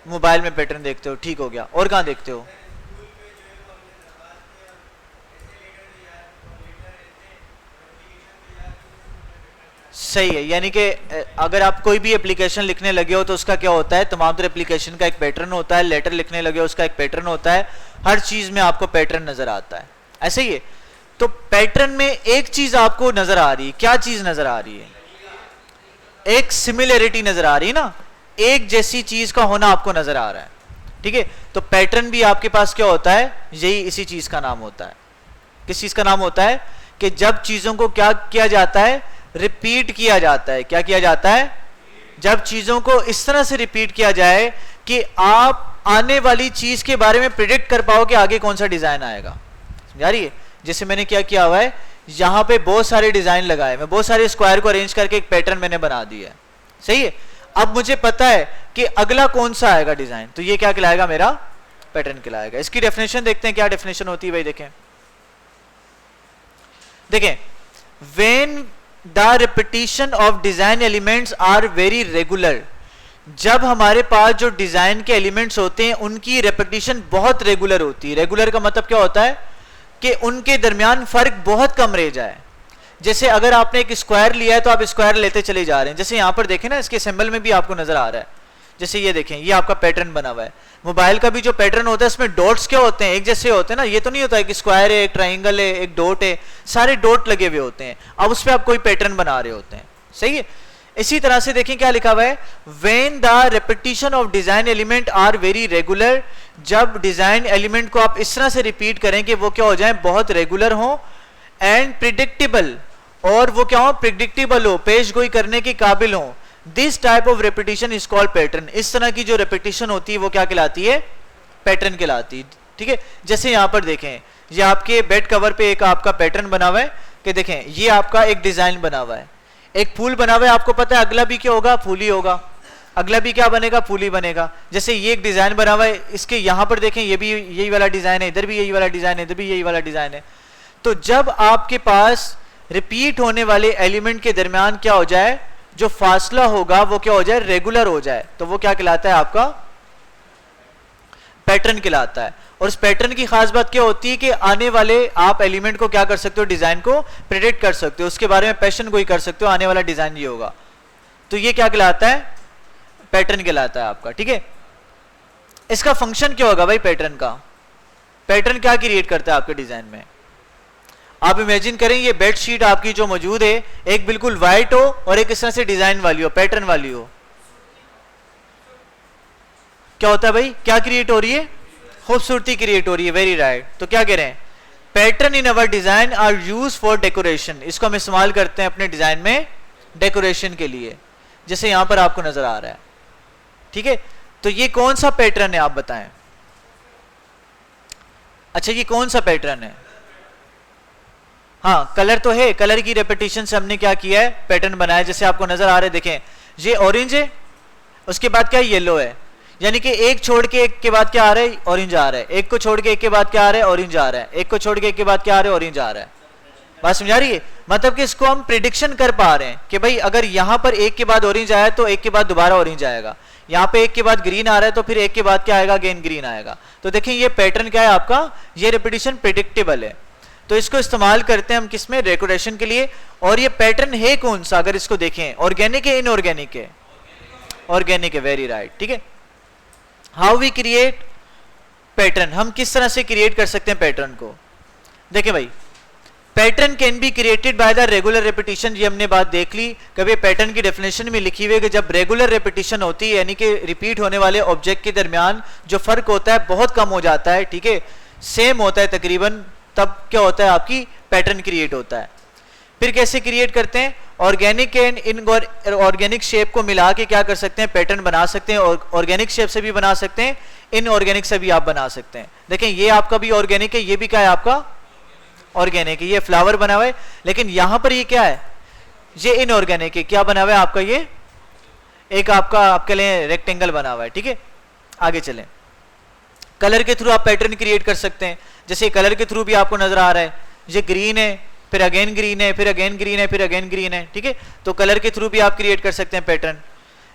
मोबाइल में पैटर्न देखते हो, ठीक हो गया। और कहाँ देखते हो? सही है, यानी कि अगर आप कोई भी एप्लीकेशन लिखने लगे हो तो उसका क्या होता है, तमाम तरह एप्लीकेशन का एक पैटर्न होता है। लेटर लिखने लगे हो उसका एक पैटर्न होता है। हर चीज में आपको पैटर्न नजर आता है, ऐसे ही है। तो पैटर्न में एक चीज आपको नजर आ रही है, क्या चीज नजर आ रही है? एक सिमिलरिटी नजर आ रही है ना, एक जैसी चीज का होना आपको नजर आ रहा है, ठीक है। तो पैटर्न भी आपके पास क्या होता है? यही इसी चीज का नाम होता है। किस चीज का नाम होता है? कि जब चीजों को क्या किया जाता है? रिपीट किया जाता है। क्या किया जाता है? जब चीजों को इस तरह से रिपीट किया जाए कि आप आने वाली चीज के बारे में प्रिडिक्ट कर पाओ कि आगे कौन सा डिजाइन आएगा। समझा रही है? जैसे मैंने क्या किया हुआ है, यहां पे बहुत सारे डिजाइन लगाए, मैं बहुत सारे स्क्वायर को अरेंज करके एक पैटर्न मैंने बना दिया है, सही है। अब मुझे पता है कि अगला कौन सा आएगा डिजाइन, तो ये क्या कहलाएगा? मेरा पैटर्न कहलाएगा। इसकी डेफिनेशन देखते हैं, क्या डेफिनेशन होती है भाई। देखें देखें, when the repetition of design elements are very regular, जब हमारे पास जो डिजाइन के एलिमेंट्स होते हैं उनकी रेपिटेशन बहुत रेगुलर होती है। रेगुलर का मतलब क्या होता है? कि उनके दरमियान फर्क बहुत कम रह जाए। जैसे अगर आपने एक स्क्वायर लिया है तो आप स्क्वायर लेते चले जा रहे हैं। जैसे यहां पर देखें ना, इसके सिंबल में भी आपको नजर आ रहा है। जैसे ये देखें, ये आपका पैटर्न बना हुआ है। मोबाइल का भी जो पैटर्न होता है उसमें डॉट्स क्या होते हैं? एक जैसे होते हैं ना। ये तो नहीं होता है कि स्क्वायर है, एक ट्राइंगल है, एक डॉट है, सारे डॉट लगे हुए होते हैं। अब उस पर आप कोई पैटर्न बना रहे होते हैं, सही है। इसी तरह से देखें क्या लिखा हुआ है, when the repetition of design element are very regular, जब डिजाइन एलिमेंट को आप इस तरह से रिपीट करें कि वो क्या हो जाए? बहुत रेगुलर हो। एंड प्रिडिक्टेबल, और वो क्या हो? प्रिडिक्टेबल हो, पेशगोई करने के काबिल हो। This type of repetition is called pattern. इस तरह की जो रेपिटेशन होती है वो क्या कहलाती है? पैटर्न कहलाती है, ठीक है। जैसे यहां पर देखें, ये आपके बेड कवर पे एक आपका पैटर्न बना हुआ है कि देखें, ये आपका एक डिजाइन बना हुआ है, एक फूल बना हुआ है। आपको पता है अगला भी क्या होगा? फूल ही होगा। अगला भी क्या बनेगा? फूल ही बनेगा। जैसे ये एक डिजाइन बना हुआ है, इसके यहां पर देखें, ये भी यही वाला डिजाइन है, इधर भी यही वाला डिजाइन है, इधर भी यही वाला डिजाइन है। तो जब आपके पास रिपीट होने वाले एलिमेंट के दरमियान क्या हो जाए? जो फासला होगा वो क्या हो जाए? रेगुलर हो जाए, तो वो क्या कहलाता है? आपका पैटर्न कहलाता है। और इस पैटर्न की खास बात क्या होती है कि आने वाले आप एलिमेंट को क्या कर सकते हो? डिजाइन को प्रेडिक्ट कर सकते हो, उसके बारे में पैशन कोई कर सकते हो, आने वाला डिजाइन ये होगा। तो ये क्या कहलाता है? पैटर्न कहलाता है आपका, ठीक है। इसका फंक्शन क्या होगा भाई पैटर्न का? पैटर्न क्या क्रिएट करता है आपके डिजाइन में? आप इमेजिन करें, ये बेडशीट आपकी जो मौजूद है, एक बिल्कुल व्हाइट हो और एक इस तरह से डिजाइन वाली हो, पैटर्न वाली हो। क्या होता है भाई? क्या क्रिएट हो रही है? खूबसूरती क्रिएट हो रही है, वेरी राइट। तो क्या कह रहे हैं? Pattern in our design are use for decoration. इसको हम इस्तेमाल करते हैं अपने डिजाइन में डेकोरेशन के लिए, जैसे यहां पर आपको नजर आ रहा है, ठीक है। तो ये कौन सा पैटर्न है आप बताएं? अच्छा ये कौन सा पैटर्न है? हाँ कलर तो है, कलर की रेपिटेशन से हमने क्या किया है? पैटर्न बनाया। जैसे आपको नजर आ रहा है, देखें ये ऑरेंज है, उसके बाद क्या येलो है, यानी कि एक छोड़ के एक के बाद क्या आ रहा है? ऑरेंज आ रहा है। एक को छोड़ के एक के बाद क्या आ रहा है? ऑरेंज आ रहा है। एक को छोड़ के एक के बाद क्या आ रहा है? ऑरेंज आ रहा है। बात समझा रही है? मतलब कि इसको हम प्रिडिक्शन कर पा रहे हैं कि भाई अगर यहां पर एक के बाद ऑरेंज आया तो एक के बाद दोबारा ऑरेंज आएगा, यहाँ पे एक के बाद ग्रीन आ रहा है तो फिर एक के बाद क्या आएगा, अगेन ग्रीन आएगा। तो देखें ये पैटर्न क्या है आपका, ये रिपीटिशन प्रिडिक्टेबल है। तो इसको इस्तेमाल करते हैं हम किसमें, डेकोरेशन के लिए। और ये पैटर्न है कौन सा, अगर इसको देखें ऑर्गेनिक है इनऑर्गेनिक है, ऑर्गेनिक है, वेरी राइट, ठीक है। हाउ वी क्रिएट पैटर्न, हम किस तरह से क्रिएट कर सकते हैं पैटर्न को। देखें भाई, pattern can be created by the regular repetition, ये हमने बात देख ली। कभी पैटर्न की डेफिनेशन में लिखी हुई है कि जब रेगुलर रेपिटेशन होती है, यानी कि रिपीट होने वाले ऑब्जेक्ट के दरमियान जो फर्क होता है बहुत कम हो जाता है, ठीक है, सेम होता है तकरीबन, तब क्या होता है, आपकी पैटर्न क्रिएट होता है। फिर कैसे क्रिएट करते हैं, ऑर्गेनिक एंड इनऑर्गेनिक शेप को मिला के क्या कर सकते हैं, पैटर्न बना सकते हैं। और ऑर्गेनिक शेप से भी बना सकते हैं, इनऑर्गेनिक से भी आप बना सकते हैं। देखें ये आपका भी ऑर्गेनिक है, ये भी क्या है आपका ऑर्गेनिक है, ये फ्लावर बना हुआ है। लेकिन यहां पर ये क्या है, ये इनऑर्गेनिक है, क्या बना हुआ है आपका, ये एक आपका आपके लिए रेक्टेंगल बना हुआ है, ठीक है। आगे चलें, कलर के थ्रू आप पैटर्न क्रिएट कर सकते हैं। जैसे कलर के थ्रू भी आपको नजर आ रहा है, ये ग्रीन है, फिर अगेन ग्रीन है, फिर अगेन ग्रीन है, फिर अगेन ग्रीन है, ठीक है। तो कलर के थ्रू भी आप क्रिएट कर सकते हैं pattern.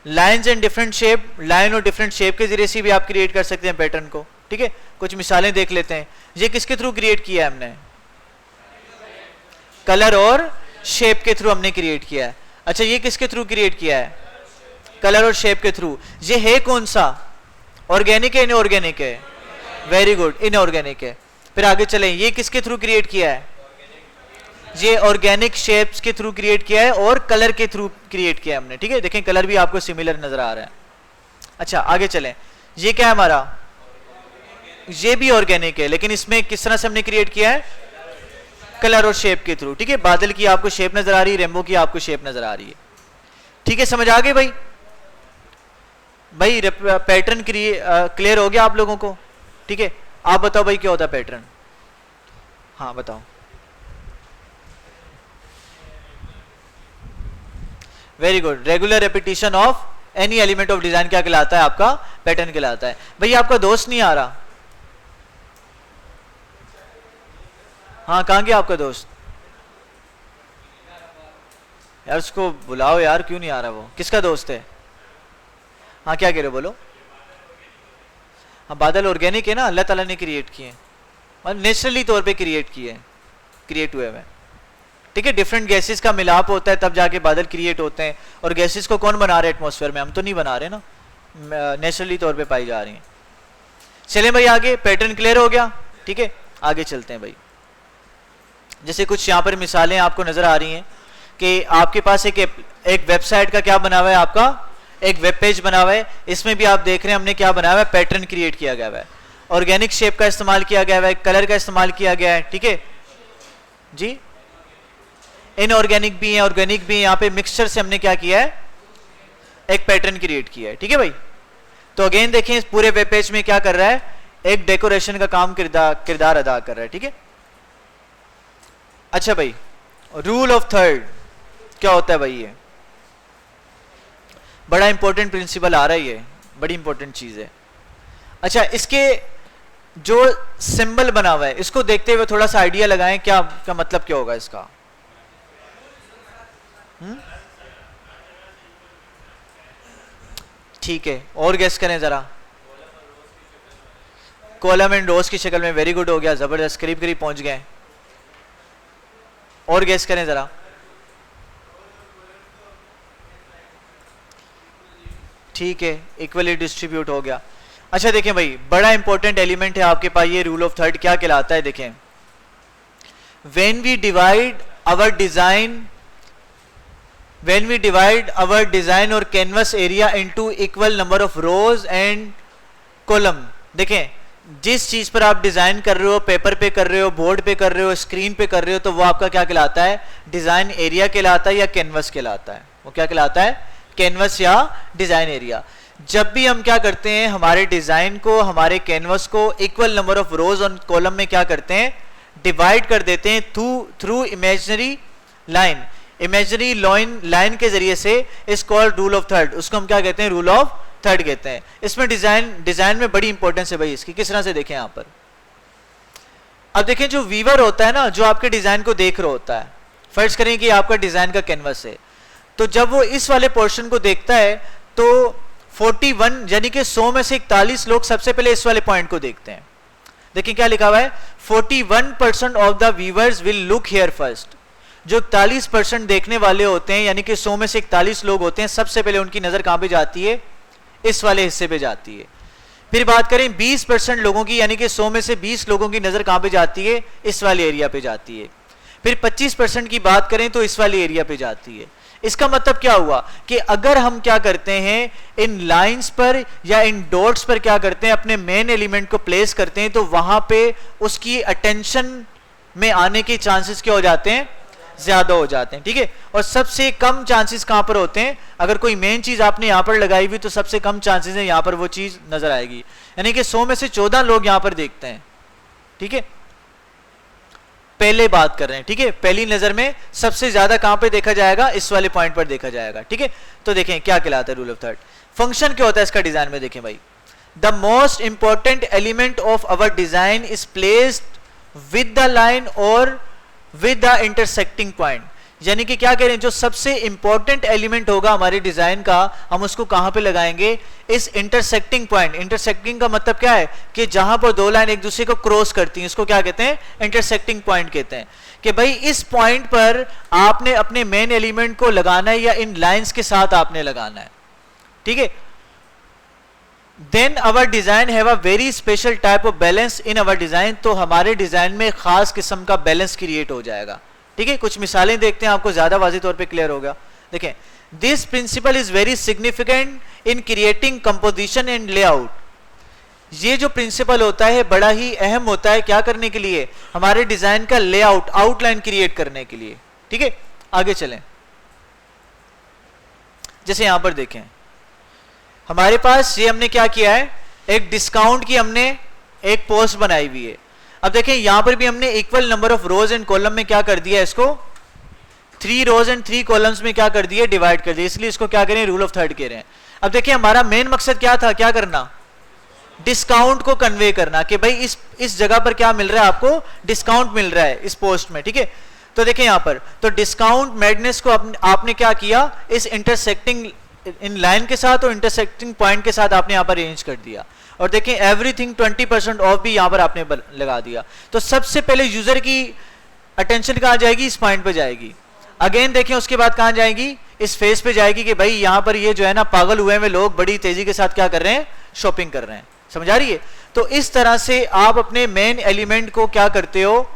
Lines and different shape, line और डिफरेंट शेप के जरिए से भी आप क्रिएट कर सकते हैं पैटर्न को, ठीक है। कुछ मिसालें देख लेते हैं। ये किसके थ्रू क्रिएट किया है हमने, कलर और शेप के थ्रू हमने क्रिएट किया है। अच्छा ये किसके थ्रू क्रिएट किया है, कलर और शेप के थ्रू। ये है कौन सा, ऑर्गेनिक है इनऑर्गेनिक है, वेरी गुड, इनऑर्गेनिक है। फिर आगे चलें, ये किसके थ्रू क्रिएट किया है, ये ऑर्गेनिक शेप्स के थ्रू क्रिएट किया है और कलर के थ्रू क्रिएट किया है हमने, ठीक है। देखें कलर भी आपको सिमिलर नजर आ रहा है। अच्छा आगे चलें, ये क्या है हमारा, ये भी ऑर्गेनिक है, लेकिन इसमें किस तरह से हमने क्रिएट किया है, कलर और शेप के थ्रू, ठीक है। बादल की आपको शेप नजर आ रही है, रेनबो की आपको शेप नजर आ रही है, ठीक है। समझ आ गई भाई, भाई पैटर्न क्लियर हो गया आप लोगों को, ठीक है। आप बताओ भाई क्या होता है पैटर्न, हाँ बताओ। Very good, regular repetition of any element of design क्या कहलाता है, आपका पैटर्न कहलाता है। भाई आपका दोस्त नहीं आ रहा, हाँ कहां गया आपका दोस्त, यार उसको बुलाओ यार, क्यों नहीं आ रहा वो, किसका दोस्त है, हाँ क्या कह रहे हो बोलो। हाँ बादल ऑर्गेनिक है ना, अल्लाह ताला ने क्रिएट किए, नेचुरली तौर पे क्रिएट किए, क्रिएट हुए हैं, ठीक है। डिफरेंट गैसेस का मिलाप होता है तब जाके बादल क्रिएट होते हैं। और गैसेस को कौन बना रहे हैं एटमॉस्फेयर में, हम तो नहीं बना रहे ना, नेचुरली तौर पे पाई जा रही हैं। चलें भाई आगे, पैटर्न क्लियर हो गया, ठीक है। आगे चलते हैं भाई, जैसे कुछ यहाँ पर मिसालें आपको नजर आ रही हैं कि आपके पास एक वेबसाइट का क्या बना हुआ है, आपका एक वेब पेज बना हुआ है। इसमें भी आप देख रहे हैं हमने क्या बनाया हुआ है, पैटर्न क्रिएट किया गया है, ऑर्गेनिक शेप का इस्तेमाल किया गया है, कलर का इस्तेमाल किया गया है, ठीक है जी। इनऑर्गेनिक भी है, ऑर्गेनिक भी है, यहाँ पे मिक्सचर से हमने क्या किया है, एक पैटर्न क्रिएट किया है, ठीक है भाई। तो अगेन देखें इस पूरे वेब पेज में क्या कर रहा है, एक डेकोरेशन का काम किरदार अदा कर रहा है, ठीक है। अच्छा भाई, रूल ऑफ थर्ड क्या होता है भाई, ये बड़ा इंपॉर्टेंट प्रिंसिपल आ रहा है, ये बड़ी इंपॉर्टेंट चीज है। अच्छा इसके जो सिंबल बना हुआ है इसको देखते हुए थोड़ा सा आइडिया लगाएं, क्या मतलब क्या होगा इसका। ठीक है, और गेस करें जरा, कॉलम एंड रोज की शक्ल में, वेरी गुड, हो गया, जबरदस्त, करीब करीब पहुंच गए। और गेस करें जरा, ठीक है, इक्वली डिस्ट्रीब्यूट हो गया। अच्छा देखें भाई, बड़ा इंपॉर्टेंट एलिमेंट है आपके पास ये रूल ऑफ थर्ड, क्या कहलाता है, देखें, when we divide our design और canvas area into equal number of rows and column. देखें जिस चीज पर आप डिजाइन कर रहे हो, पेपर पे कर रहे हो, बोर्ड पे कर रहे हो, स्क्रीन पे कर रहे हो, तो वो आपका क्या कहलाता है, डिजाइन एरिया कहलाता है या कैनवस कहलाता है, वो क्या कहलाता है, कैनवस या डिजाइन एरिया। जब भी हम क्या करते हैं, हमारे डिजाइन को, हमारे कैनवस को इक्वल नंबर ऑफ रोज और कॉलम में क्या करते हैं, डिवाइड कर देते हैं through imaginary line. Imaginary line के जरिए से इस कॉल्ड रूल ऑफ थर्ड, उसको हम क्या कहते हैं, रूल ऑफ थर्ड कहते हैं। इसमें डिजाइन में बड़ी इंपॉर्टेंस है भाई इसकी, किस तरह से देखें, यहां पर अब देखें जो वीवर होता है ना, जो आपके डिजाइन को देख रहा होता है, फर्ज करें कि आपका डिजाइन का कैनवस है, तो जब वो इस वाले पोर्शन को देखता है तो 41 यानी कि 100 में से 41 लोग सबसे पहले इस वाले पॉइंट को देखते हैं। देखिए क्या लिखा हुआ है, 41% of the viewers will look here first. जो 41% देखने वाले होते हैं यानी कि 100 में से 41 लोग होते हैं, सबसे पहले उनकी नजर कहां पे जाती है, इस वाले हिस्से पे जाती है। फिर बात करें 20% लोगों की, यानी कि 100 में से 20 लोगों की नजर कहां पे जाती है, इस वाले एरिया पे जाती है। फिर 25% की बात करें तो इस वाले एरिया पे जाती है। इसका मतलब क्या हुआ कि अगर हम क्या करते हैं, इन लाइंस पर या इन डॉट्स पर क्या करते हैं, अपने मेन एलिमेंट को प्लेस करते हैं, तो वहां पे उसकी अटेंशन में आने के चांसेस क्या हो जाते हैं, ज्यादा हो जाते हैं। ठीक है, और सबसे कम चांसेस कहां पर होते हैं, अगर कोई मेन चीज आपने यहां पर लगाई हुई तो सबसे कम चांसेस है यहां पर वो चीज नजर आएगी, यानी कि 100 में से 14 लोग यहां पर देखते हैं। ठीक है, पहले बात कर रहे हैं। ठीक है, पहली नजर में सबसे ज्यादा कहां पे देखा जाएगा, इस वाले पॉइंट पर देखा जाएगा। ठीक है, तो देखें क्या कहलाता है रूल ऑफ थर्ड। फंक्शन क्या होता है इसका डिजाइन में, देखें भाई, the most important element of our design is placed with the line और विद द इंटरसेक्टिंग पॉइंट। यानी कि क्या कह रहे हैं, जो सबसे इंपॉर्टेंट एलिमेंट होगा हमारे डिजाइन का, हम उसको कहां पे लगाएंगे, इस इंटरसेक्टिंग पॉइंट। इंटरसेक्टिंग का मतलब क्या है कि जहां पर दो लाइन एक दूसरे को क्रॉस करती हैं, इसको क्या कहते हैं, इंटरसेक्टिंग पॉइंट कहते हैं। कि भाई इस पॉइंट पर आपने अपने मेन एलिमेंट को लगाना है या इन लाइंस के साथ आपने लगाना है। ठीक है, then our design have a very special type of balance in our design. तो हमारे डिजाइन में खास किस्म का बैलेंस क्रिएट हो जाएगा। ठीक है, कुछ मिसालें देखते हैं, आपको ज्यादा वाज़ेह तौर पे क्लियर होगा। देखें, this principle is very significant in creating composition and layout. ये जो प्रिंसिपल होता है बड़ा ही अहम होता है, क्या करने के लिए, हमारे डिजाइन का लेआउट, आउटलाइन क्रिएट करने के लिए। ठीक है, आगे चलें। जैसे यहां पर देखें, हमारे पास ये हमने क्या किया है, एक डिस्काउंट की हमने एक पोस्ट बनाई हुई है। अब देखें यहां पर भी हमने equal number of rows and column में क्या कर दिया, इसको 3 रोज एंड 3 कॉलम्स में क्या कर दिया, डिवाइड कर दिया। इसलिए इसको क्या करें, रूल ऑफ थर्ड कह रहे हैं। अब देखिए हमारा मेन मकसद क्या था, क्या करना, डिस्काउंट को कन्वे करना, कि भाई इस जगह पर क्या मिल रहा है, आपको डिस्काउंट मिल रहा है इस पोस्ट में। ठीक है, तो देखें यहां पर, तो डिस्काउंट मैडनेस को आपने क्या किया, इस इंटरसेक्टिंग इन लाइन के साथ और इंटरसेक्टिंग पॉइंट के साथ आपने यहां पर अरेंज कर दिया। और देखें एवरीथिंग 20% ऑफ भी यहां पर आपने लगा दिया। तो सबसे पहले यूजर की अटेंशन कहां जाएगी, इस पॉइंट पे जाएगी। अगेन देखें उसके बाद कहां जाएगी, इस फेस पे जाएगी कि भाई यहां पर ये जो है ना पागल हुए हैं लोग, बड़ी तेजी के साथ क्या कर रहे हैं, शॉपिंग कर रहे हैं। समझ आ रही है। तो इस तरह से आप अपने मेन एलिमेंट को क्या करते हो,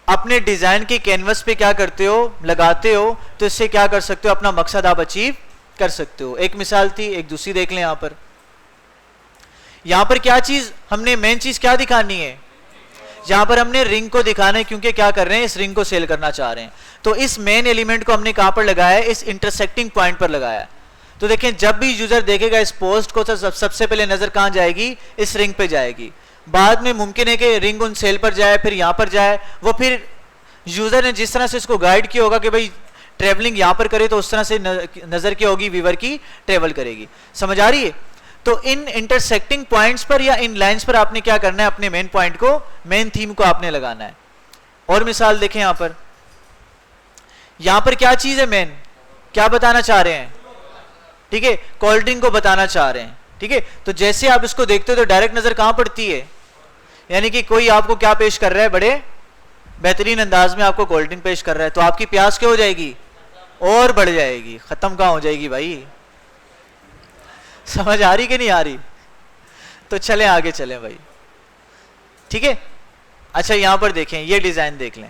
अपने डिजाइन के कैनवस पे क्या करते हो, लगाते हो। तो इससे क्या कर सकते हो, अपना मकसद आप अचीव कर सकते हो। एक मिसाल थी, एक दूसरी देख लें। यहां पर क्या चीज हमने, मेन चीज क्या दिखानी है, यहां पर हमने रिंग को दिखाना है, क्योंकि क्या कर रहे हैं, इस रिंग को सेल करना चाह रहे हैं। तो इस मेन एलिमेंट को हमने कहां पर लगाया है, इस इंटरसेक्टिंग पॉइंट पर लगाया है। तो देखें जब भी यूजर देखेगा इस पोस्ट को, तो सबसे पहले नजर कहां जाएगी, इस रिंग पे जाएगी। बाद में मुमकिन है कि रिंग उन सेल पर जाए, फिर यहां पर जाए। वो फिर यूजर ने जिस तरह से इसको गाइड किया होगा कि भाई ट्रेवलिंग यहां पर करे, तो उस तरह से नजर क्या होगी, व्यूअर की ट्रेवल करेगी। समझ आ रही है। तो इन इंटरसेक्टिंग पॉइंट्स पर या इन लाइंस पर आपने क्या करना है, अपने मेन पॉइंट को, मेन थीम को आपने लगाना है। और मिसाल देखें यहां पर क्या चीज है, मेन क्या बताना चाह रहे हैं, ठीक है, कोल्ड ड्रिंक को बताना चाह रहे हैं। ठीक है, तो जैसे आप इसको देखते हो तो डायरेक्ट नजर कहां पड़ती है, यानी कि कोई आपको क्या पेश कर रहा है, बड़े बेहतरीन अंदाज में आपको कोल्ड ड्रिंक पेश कर रहा है, तो आपकी प्यास क्या हो जाएगी, और बढ़ जाएगी, खत्म कहां हो जाएगी भाई। समझ आ रही कि नहीं आ रही। तो चलें आगे चलें भाई। ठीक है, अच्छा यहां पर देखें, ये डिजाइन देख लें।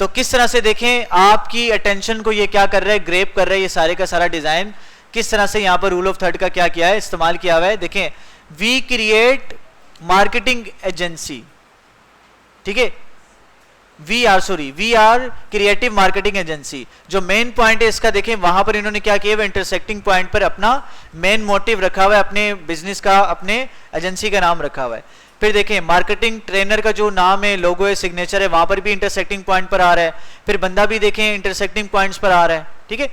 तो किस तरह से देखें, आपकी अटेंशन को ये क्या कर रहा है, ग्रेप कर रहा है। ये सारे का सारा डिजाइन किस तरह से यहां पर रूल ऑफ थर्ड का क्या किया है, इस्तेमाल किया हुआ है। देखें, वी क्रिएट मार्केटिंग एजेंसी। ठीक है, we are creative marketing agency. जो मेन पॉइंट है इसका देखें, वहां पर इन्होंने क्या किया, इंटरसेक्टिंग पॉइंट पर अपना मेन मोटिव रखा हुआ है, अपने बिजनेस का, अपने एजेंसी का नाम रखा हुआ है। फिर देखें मार्केटिंग ट्रेनर का जो नाम है, लोगो है, सिग्नेचर है, वहां पर भी इंटरसेक्टिंग पॉइंट पर आ रहा है। फिर बंदा भी देखें इंटरसेक्टिंग पॉइंट्स पर आ रहा है। ठीक है,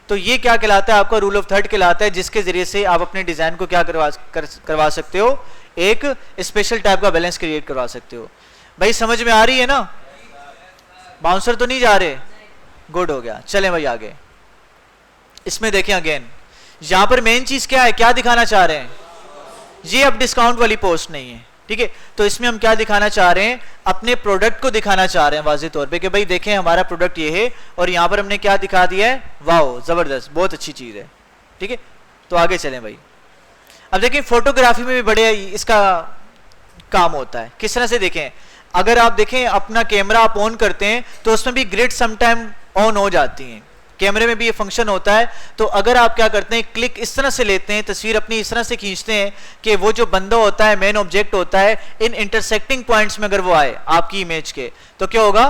तो ये क्या कहलाता है, आपका रूल ऑफ थर्ड कहलाता है, जिसके जरिए से आप अपने डिजाइन को क्या करवा सकते हो, एक स्पेशल टाइप का बैलेंस क्रिएट करवा सकते हो। भाई समझ में आ रही है ना? बाउंसर तो नहीं जा रहे? गुड हो गया, चलें भाई आगे। इसमें देखें अगेन, यहां पर मेन चीज क्या है, क्या दिखाना चाह रहे हैं? ये अब डिस्काउंट वाली पोस्ट नहीं है, ठीक है। तो इसमें हम क्या दिखाना चाह रहे हैं? अपने प्रोडक्ट को दिखाना चाह रहे हैं वाज़े तौर पे कि भाई देखें हमारा प्रोडक्ट ये है, और यहां पर हमने क्या दिखा दिया है, वाओ जबरदस्त, बहुत अच्छी चीज है, ठीक है। तो आगे चलें भाई। अब देखें फोटोग्राफी में भी बड़े इसका काम होता है। किस तरह से देखें, अगर आप देखें अपना कैमरा आप ऑन करते हैं तो उसमें भी ग्रिड समटाइम ऑन हो जाती हैं, कैमरे में भी ये फंक्शन होता है। तो अगर आप क्या करते हैं, क्लिक इस तरह से लेते हैं, तस्वीर अपनी इस तरह से खींचते हैं कि वो जो बंदा होता है, मेन ऑब्जेक्ट होता है, इन इंटरसेक्टिंग पॉइंट्स में अगर वो आए आपकी इमेज के, तो क्या होगा,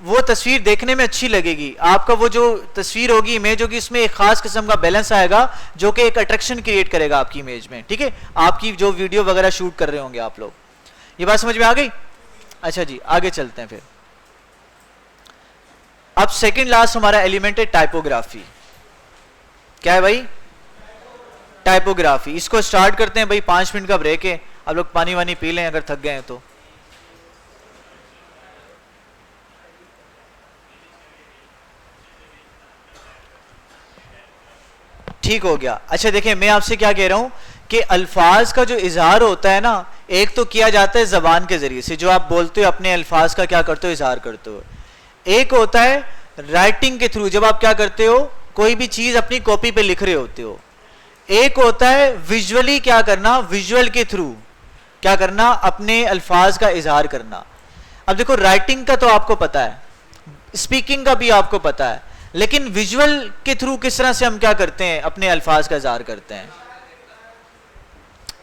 वो तस्वीर देखने में अच्छी लगेगी। आपका वो जो तस्वीर होगी, इमेज होगी, उसमें एक खास किस्म का बैलेंस आएगा जो कि एक अट्रैक्शन क्रिएट करेगा आपकी इमेज में, ठीक है। आपकी जो वीडियो वगैरह शूट कर रहे होंगे आप लोग, ये बात समझ में आ गई? अच्छा जी, आगे चलते हैं फिर। अब सेकंड लास्ट हमारा एलिमेंट है टाइपोग्राफी। क्या है भाई? टाइपोग्राफी। इसको स्टार्ट करते हैं भाई, 5 मिनट का ब्रेक है, आप लोग पानी वानी पी लें अगर थक गए हैं तो। ठीक हो गया। अच्छा देखिए, मैं आपसे क्या कह रहा हूं कि अल्फाज का जो इजहार होता है ना, एक तो किया जाता है जबान के जरिए से, जो आप बोलते हो अपने अल्फाज का क्या करते हो, इजहार करते हो। एक होता है राइटिंग के थ्रू, जब आप क्या करते हो, कोई भी चीज अपनी कॉपी पे लिख रहे होते हो। एक होता है विजुअली क्या करना, विजुअल के थ्रू क्या करना, अपने अल्फाज का इजहार करना। अब देखो, राइटिंग का तो आपको पता है, स्पीकिंग का भी आपको पता है, लेकिन विजुअल के थ्रू किस तरह से हम क्या करते हैं, अपने अल्फाज का इजहार करते हैं।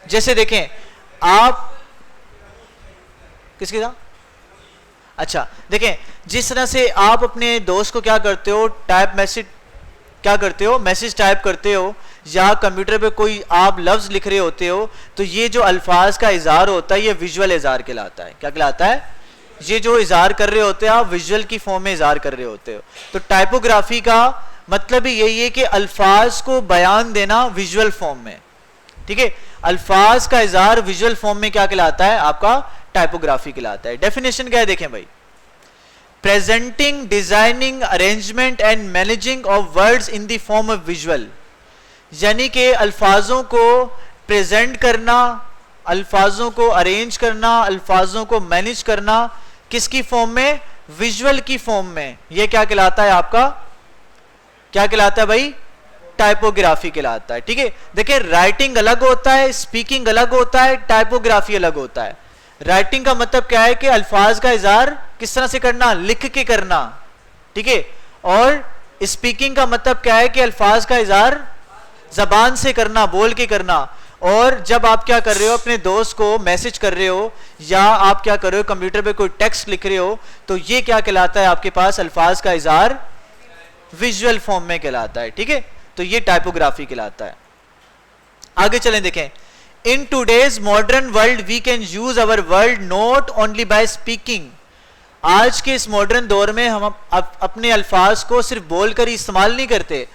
जैसे देखें आप किसके साथ, अच्छा देखें, जिस तरह से आप अपने दोस्त को क्या करते हो, टाइप मैसेज क्या करते हो, मैसेज टाइप करते हो, या कंप्यूटर पे कोई आप लफ्ज लिख रहे होते हो, तो ये जो अल्फाज का इजहार होता है, ये विजुअल इजहार कहलाता है। क्या कहलाता है? ये जो इजहार कर रहे होते हैं आप, विजुअल की फॉर्म में इजहार कर रहे होते हो। तो टाइपोग्राफी का मतलब ही यही है कि अल्फाज को बयान देना विजुअल फॉर्म में, ठीक है। अल्फाज का इजहार विजुअल फॉर्म में क्या कहलाता है, आपका टाइपोग्राफी कहलाता है। डेफिनेशन क्या है देखें भाई, presenting, designing, arrangement and managing of words in the form of visual, यानी कि अल्फाजों को प्रेजेंट करना, अल्फाजों को अरेंज करना, अल्फाजों को मैनेज करना, किसकी फॉर्म में, विजुअल की फॉर्म में। यह क्या कहलाता है आपका, क्या कहलाता है भाई, टाइपोग्राफी कहलाता है, ठीक है। देखिए, राइटिंग अलग होता है, स्पीकिंग अलग होता है, टाइपोग्राफी अलग होता है। राइटिंग का मतलब क्या है कि अल्फाज का इजहार किस तरह से करना, लिख के करना, ठीक है। और स्पीकिंग का मतलब क्या है कि अल्फाज का इजहार जबान से करना, बोल के करना। और जब आप क्या कर रहे हो, अपने दोस्त को मैसेज कर रहे हो, या आप क्या कर रहे हो, कंप्यूटर पे कोई टेक्स्ट लिख रहे हो, तो ये क्या कहलाता है आपके पास, अल्फाज का इजहार विजुअल फॉर्म में कहलाता है, ठीक है। तो ये टाइपोग्राफी कहलाता है। आगे चलें, देखें, in today's modern world we can use our world not only by speaking. आज के इस मॉडर्न दौर में हम अपने अल्फाज को सिर्फ बोलकर ही इस्तेमाल नहीं करते,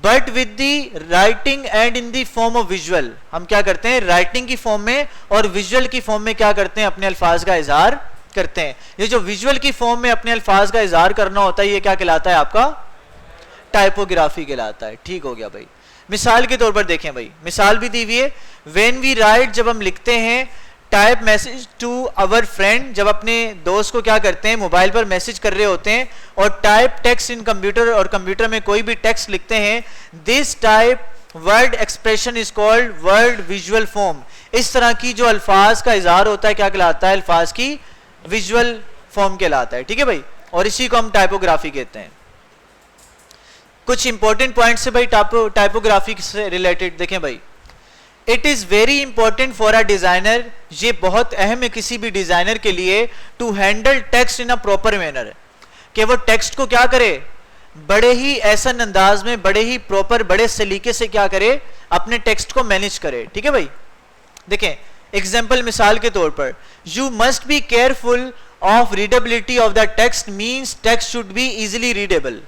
but with the writing and in the form of visual. हम क्या करते हैं, राइटिंग की फॉर्म में और विजुअल की फॉर्म में क्या करते हैं, अपने अल्फाज का इजहार करते हैं। ये जो विजुअल की फॉर्म में अपने अल्फाज का इजहार करना होता है, ये क्या कहलाता है आपका, टाइपोग्राफी कहलाता है। ठीक हो गया भाई। मिसाल के तौर पर देखें भाई, मिसाल भी दी हुई है, व्हेन वी राइट, जब हम लिखते हैं, type message to our friend, जब अपने दोस्त को क्या करते हैं, मोबाइल पर मैसेज कर रहे होते हैं, और टाइप टेक्स्ट इन कंप्यूटर, और कंप्यूटर में कोई भी टेक्स्ट लिखते हैं, this type word expression is called word visual form. इस तरह की जो अल्फाज का इजहार होता है, क्या कहलाता है, अल्फाज की विजुअल फॉर्म कहलाता है, ठीक है भाई। और इसी को हम टाइपोग्राफी कहते हैं। कुछ इंपॉर्टेंट पॉइंट्स है भाई टाइपोग्राफी से रिलेटेड, देखें भाई, it is very important for a designer, ये बहुत अहम है किसी भी डिजाइनर के लिए, to handle text in a proper manner, कि वो टेक्स्ट को क्या करे, बड़े ही ऐसा अंदाज में, बड़े ही प्रॉपर, बड़े सलीके से क्या करे, अपने टेक्स्ट को मैनेज करे, ठीक है भाई। देखें एग्जाम्पल, मिसाल के तौर पर, you must be careful of readability of the text, means text should be easily readable,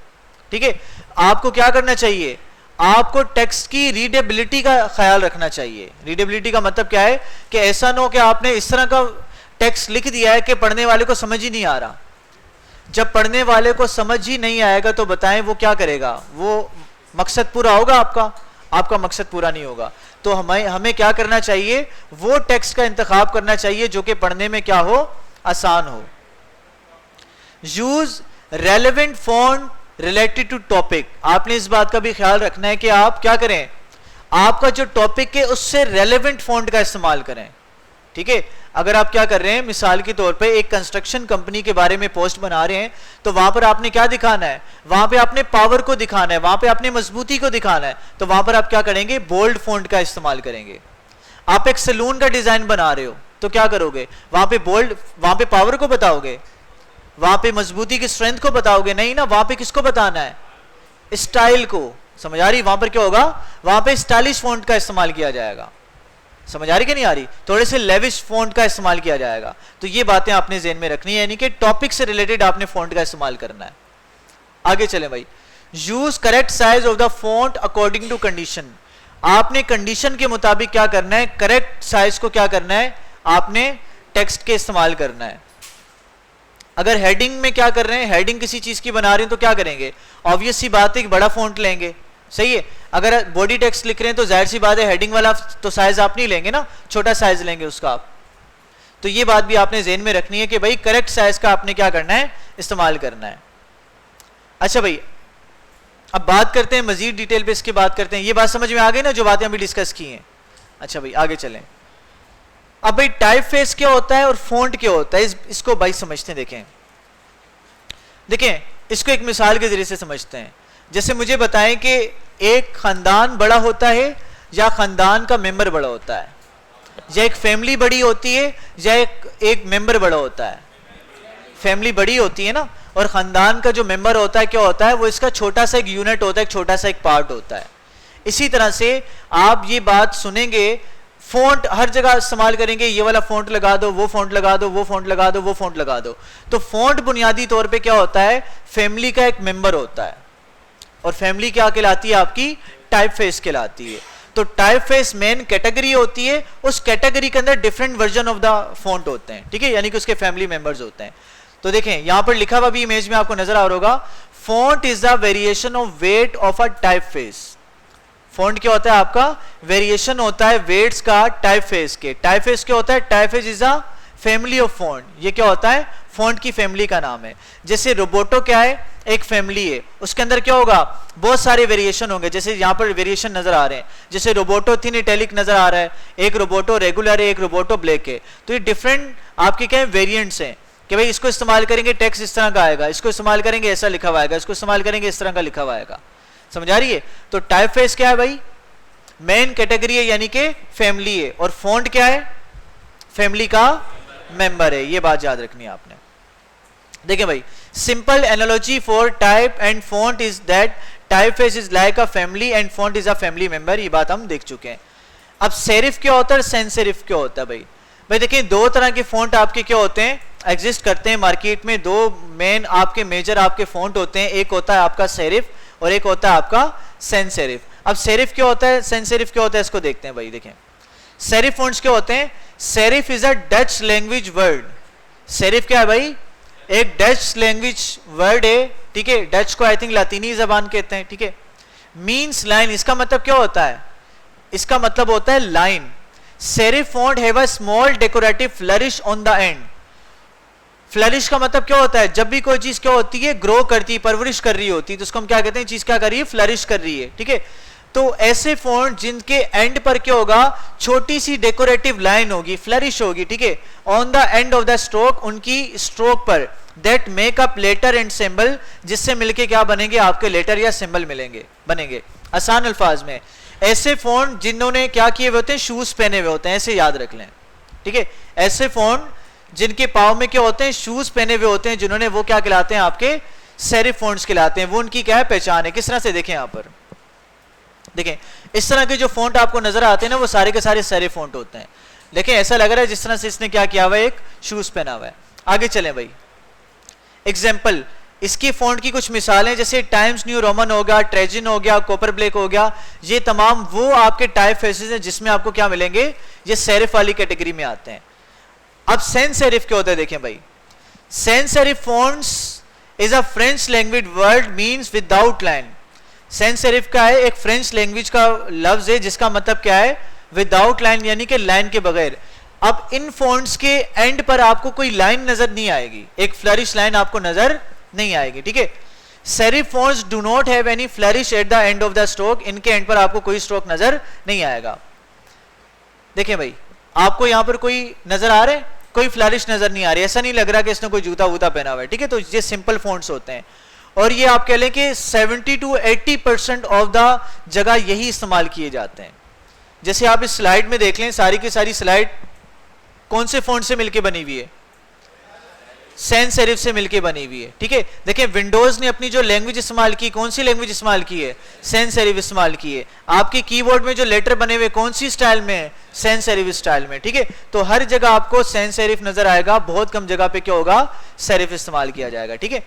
ठीक है। आपको क्या करना चाहिए, आपको टेक्स्ट की रीडेबिलिटी का ख्याल रखना चाहिए। रीडेबिलिटी का मतलब क्या है कि ऐसा ना हो कि आपने इस तरह का टेक्स्ट लिख दिया है कि पढ़ने वाले को समझ ही नहीं आ रहा। जब पढ़ने वाले को समझ ही नहीं आएगा तो बताएं वो क्या करेगा, वो मकसद पूरा होगा आपका? आपका मकसद पूरा नहीं होगा। तो हमें क्या करना चाहिए, वो टेक्स्ट का इंतखाब करना चाहिए जो कि पढ़ने में क्या हो, आसान हो। Use relevant font related to topic. आपने इस बात का भी ख्याल रखना है कि आप क्या करें, आपका जो टॉपिक है उससे रेलेवेंट फॉन्ट का इस्तेमाल करें। ठीक है, अगर आप क्या कर रहे हैं, मिसाल के तौर पे एक कंस्ट्रक्शन कंपनी के बारे में पोस्ट बना रहे हैं, तो वहां पर आपने क्या दिखाना है, वहां पे आपने पावर को दिखाना है, वहां पे आपने मजबूती को दिखाना है। तो वहां पर आप क्या करेंगे, बोल्ड फॉन्ट का इस्तेमाल करेंगे। आप एक सैलून का डिजाइन बना रहे हो तो क्या करोगे, वहां पे बोल्ड, वहां पे पावर को बताओगे, वहां पे मजबूती की स्ट्रेंथ को बताओगे? नहीं ना, वहां पे किसको बताना है, स्टाइल को। समझ आ रही? वहां पर क्या होगा, वहां पे स्टाइलिश फॉन्ट का इस्तेमाल किया जाएगा। समझ आ रही कि नहीं आ रही? थोड़े से लेविश फॉन्ट का इस्तेमाल किया जाएगा। तो ये बातें आपने ज़हन में रखनी है, यानी कि टॉपिक से रिलेटेड आपने फॉन्ट का इस्तेमाल करना है। आगे चलें भाई। Use correct size of the font according to condition. आपने कंडीशन के मुताबिक क्या करना है, करेक्ट साइज को क्या करना है, आपने टेक्स्ट के इस्तेमाल करना है। अगर हेडिंग में क्या कर रहे हैं, हेडिंग किसी चीज की बना रहे हैं तो क्या करेंगे, ऑब्वियस सी बात है कि बड़ा फॉन्ट लेंगे। सही है, अगर बॉडी टेक्स्ट लिख रहे हैं तो जाहिर सी बात है हेडिंग वाला तो साइज आप नहीं लेंगे ना, छोटा साइज लेंगे उसका आप। तो ये बात भी आपने ज़हन में रखनी है कि भाई करेक्ट साइज का आपने क्या करना है, इस्तेमाल करना है। अच्छा भाई, अब बात करते हैं मजीद डिटेल पे, इसकी बात करते हैं। ये बात समझ में आ गई ना जो बातें अभी डिस्कस की हैं? अच्छा भाई आगे चलें। अब भाई टाइप फेस क्या होता है और फॉन्ट क्या होता है, इसको भाई समझते हैं। देखें इसको एक मिसाल के जरिए से समझते हैं। जैसे मुझे बताएं कि एक खानदान बड़ा होता है या खानदान का मेंबर बड़ा होता है, या एक फैमिली बड़ी होती है या एक मेंबर बड़ा होता है। फैमिली बड़ी होती है ना, और खानदान का जो मेंबर होता है क्या होता है, वो इसका छोटा सा एक यूनिट होता है, एक छोटा सा एक पार्ट होता है। इसी तरह से आप ये बात सुनेंगे, फॉन्ट हर जगह इस्तेमाल करेंगे, ये वाला फॉन्ट लगा दो, वो फॉन्ट लगा दो, वो फॉन्ट लगा दो, वो फॉन्ट लगा दो। तो फॉन्ट बुनियादी तौर पे क्या होता है, फैमिली का एक मेंबर होता है, और फैमिली क्या कहलाती है आपकी, टाइप फेस कहलाती है। तो टाइप फेस मेन कैटेगरी होती है, उस कैटेगरी के अंदर different version of the font होते हैं। ठीक है, यानी कि उसके फैमिली मेंबर्स होते हैं। तो देखें यहां पर लिखा हुआ भी इमेज में आपको नजर आ रहा होगा, font is the variation of weight of a type face. Font क्या होता है आपका, वेरिएशन होता है वेट्स का टाइप फेस के। टाइप फेस क्या होता है, type face is a family of font. ये क्या होता है, फॉन्ट की फैमिली का नाम है। जैसे रोबोटो क्या है, एक फैमिली है, उसके अंदर क्या होगा, बहुत सारे वेरिएशन होंगे। जैसे यहाँ पर वेरिएशन नजर आ रहे हैं, जैसे रोबोटो थिन इटैलिक नजर आ रहा है, एक रोबोटो रेगुलर है, एक रोबोटो ब्लैक है। तो ये डिफरेंट आपके क्या है, वेरिएंट्स हैं कि भाई इसको इस्तेमाल करेंगे टेक्स्ट इस तरह का आएगा, इसको इस्तेमाल करेंगे ऐसा लिखा हुआ आएगा, इसको इस्तेमाल करेंगे इस तरह का लिखा हुआ आएगा। समझ आ रही है? तो टाइप फेस क्या है भाई, मेन कैटेगरी है, यानी कि फैमिली है, और फॉन्ट क्या है, फैमिली का मेंबर है। ये बात याद रखनी है आपने। देखिए भाई, simple analogy for type and font is that type face is like a family and font is a family member. ये बात हम देख चुके हैं। अब सेरिफ क्या होता है, सैंस सेरिफ क्या होता है भाई? भाई देखिए, दो तरह के फॉन्ट आपके क्या होते हैं, एग्जिस्ट करते हैं मार्केट में। दो मेन आपके मेजर आपके फॉन्ट होते हैं, एक होता है आपका सेरिफ और एक होता है आपका सैंस सेरिफ। अब सेरिफ क्या होता है, सैंस सेरिफ क्या होता है, इसको देखते हैं भाई। देखें सेरिफ फॉन्ट्स क्या होते हैं, serif is a Dutch language word. Serif क्या है भाई, एक डच लैंग्वेज वर्ड है। ठीक है, डच को आई थिंक लातीनी जबान कहते हैं। ठीक है, मीन्स लाइन, इसका मतलब क्या होता है, इसका मतलब होता है line. Serif font have a small decorative flourish on the end. Flourish का मतलब क्या होता है, जब भी कोई चीज क्या होती है, ग्रो करती है, परवरिश कर रही होती है, तो उसको हम क्या कहते हैं, चीज क्या कर रही है, फ्लरिश कर रही है। ठीक है, तो ऐसे फॉन्ट जिनके एंड पर क्या होगा, छोटी सी डेकोरेटिव लाइन होगी, फ्लरिश होगी। ठीक है, on the end of the stroke, उनकी स्ट्रोक पर, that make up later and symbol, जिससे मिलके क्या बनेंगे, आपके लेटर या सिंबल मिलेंगे, बनेंगे। आसान अल्फाज में, ऐसे फॉन्ट जिन्होंने क्या किए हुए होते हैं, शूज पहने हुए होते हैं, ऐसे याद रख लें। ठीक है, ऐसे फॉन्ट जिनके पाँव में क्या होते हैं, शूज पहने हुए होते हैं, जिन्होंने, वो क्या कहलाते हैं, आपके सेरिफ फॉन्ट्स कहलाते हैं। वो उनकी क्या है, पहचान है। किस तरह से देखें यहाँ पर, देखें इस तरह के जो फॉन्ट आपको नजर आते हैं ना, वो सारे के सारे सेरिफ फॉन्ट होते हैं। लेकिन ऐसा लग रहा है जिस तरह से इसने क्या किया हुआ है, एक शूज पहना हुआ है। आगे चलें भाई, एग्जाम्पल इसकी फॉन्ट की कुछ मिसालें, जैसे टाइम्स न्यू रोमन हो गया, ट्रेजिन हो गया, कॉपर ब्लैक हो गया। ये तमाम वो आपके टाइप फेसेस हैं जिसमें आपको क्या मिलेंगे, ये सेरिफ वाली कैटेगरी में आते हैं। अब सेंस सेरिफ क्या होता है देखें भाई, sans serif fonts is a French language word means without line. Sans serif का है, एक फ्रेंच लैंग्वेज का लफ्ज है जिसका मतलब क्या है, विदाउट लाइन, यानी कि लाइन के बगैर। अब इन फॉन्ट्स के एंड पर आपको कोई लाइन नजर नहीं आएगी, एक फ्लरिश लाइन आपको नजर नहीं आएगी, ठीक है। Serif fonts do not have any flourish at the end of the stroke, इनके एंड पर आपको कोई स्ट्रोक नजर नहीं आएगा। देखें भाई, आपको यहां पर कोई नजर आ रहा है, कोई फ्लरिश नजर नहीं आ रही, ऐसा नहीं लग रहा कि इसने कोई जूता वूता पहना हुआ है, ठीक है। तो ये सिंपल फॉन्ट्स होते हैं, और ये आप कह लें कि 70 to 80% ऑफ द जगह यही इस्तेमाल किए जाते हैं। जैसे आप इस स्लाइड में देख लें, सारी की सारी स्लाइड कौन से फॉन्ट से मिलके बनी हुई है, सेंस सेरिफ से मिलके बनी हुई है, ठीक है। देखिए विंडोज ने अपनी जो लैंग्वेज इस्तेमाल की, कौन सी लैंग्वेज इस्तेमाल की है, सेंस सेरिफ इस्तेमाल की है। आपके कीबोर्ड में जो लेटर बने हुए कौन सी स्टाइल में है, सेंस सेरिफ स्टाइल में, ठीक है। तो हर जगह आपको सेंस सेरिफ नजर आएगा, बहुत कम जगह पे क्या होगा, सेरिफ इस्तेमाल किया जाएगा, ठीक है।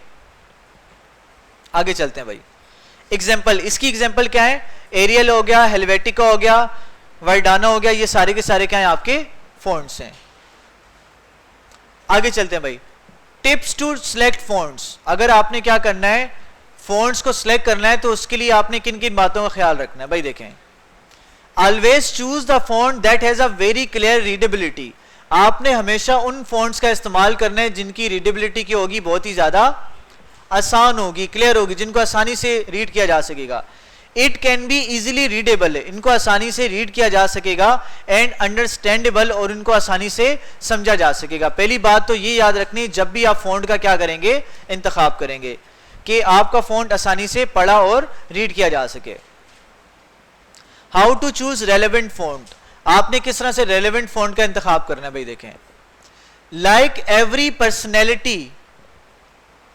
आगे चलते हैं भाई, एग्जाम्पल, इसकी एग्जाम्पल क्या है, एरियल हो गया, हेल्वेटिका हो गया, वर्डाना हो गया, ये सारे के सारे क्या है आपके फॉन्ट्स हैं। आगे चलते हैं भाई, टिप्स टू सिलेक्ट फॉन्ट्स। अगर आपने क्या करना है, फॉन्ट्स को सिलेक्ट करना है, तो उसके लिए आपने किन किन बातों का ख्याल रखना है भाई। देखें, always choose the font that has a very clear readability. आपने हमेशा उन फॉन्ट्स का इस्तेमाल करना है जिनकी रीडेबिलिटी की होगी बहुत ही ज्यादा आसान होगी, क्लियर होगी, जिनको आसानी से रीड किया जा सकेगा। It can be easily readable, इनको आसानी से रीड किया जा सकेगा, एंड अंडरस्टैंडेबल, और इनको आसानी से समझा जा सकेगा। पहली बात तो ये याद रखनी, जब भी आप फॉन्ट का क्या करेंगे, इंतखाब करेंगे, कि आपका फॉन्ट आसानी से पढ़ा और रीड किया जा सके। How to choose relevant font, आपने किस तरह से रेलेवेंट फॉन्ट का इंतखाब करना है भाई। देखें, लाइक एवरी पर्सनैलिटी,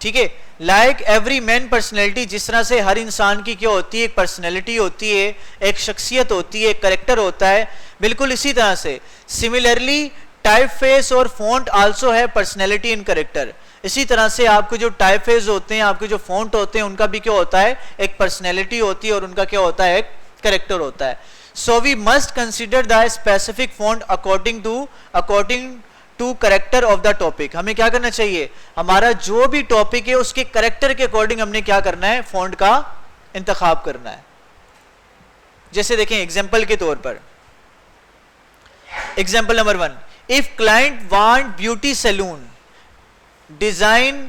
ठीक है, लाइक एवरी मैन पर्सनैलिटी, जिस तरह से हर इंसान की क्या होती है, एक पर्सनैलिटी होती है, एक शख्सियत होती है, एक करेक्टर होता है, बिल्कुल इसी तरह से सिमिलरली टाइप फेस और फॉन्ट आल्सो है पर्सनैलिटी इन करेक्टर। इसी तरह से आपके जो टाइप फेस होते हैं, आपके जो फॉन्ट होते हैं, उनका भी क्या होता है, एक पर्सनैलिटी होती है, और उनका क्या होता है, एक करेक्टर होता है। So we must consider the specific font according to character of the topic. हमें क्या करना चाहिए, हमारा जो भी टॉपिक है उसके करेक्टर के अकॉर्डिंग हमने क्या करना है, फॉन्ट का इंतखाब करना है। जैसे देखें एग्जांपल के तौर पर, example number 1, if client want beauty salon design,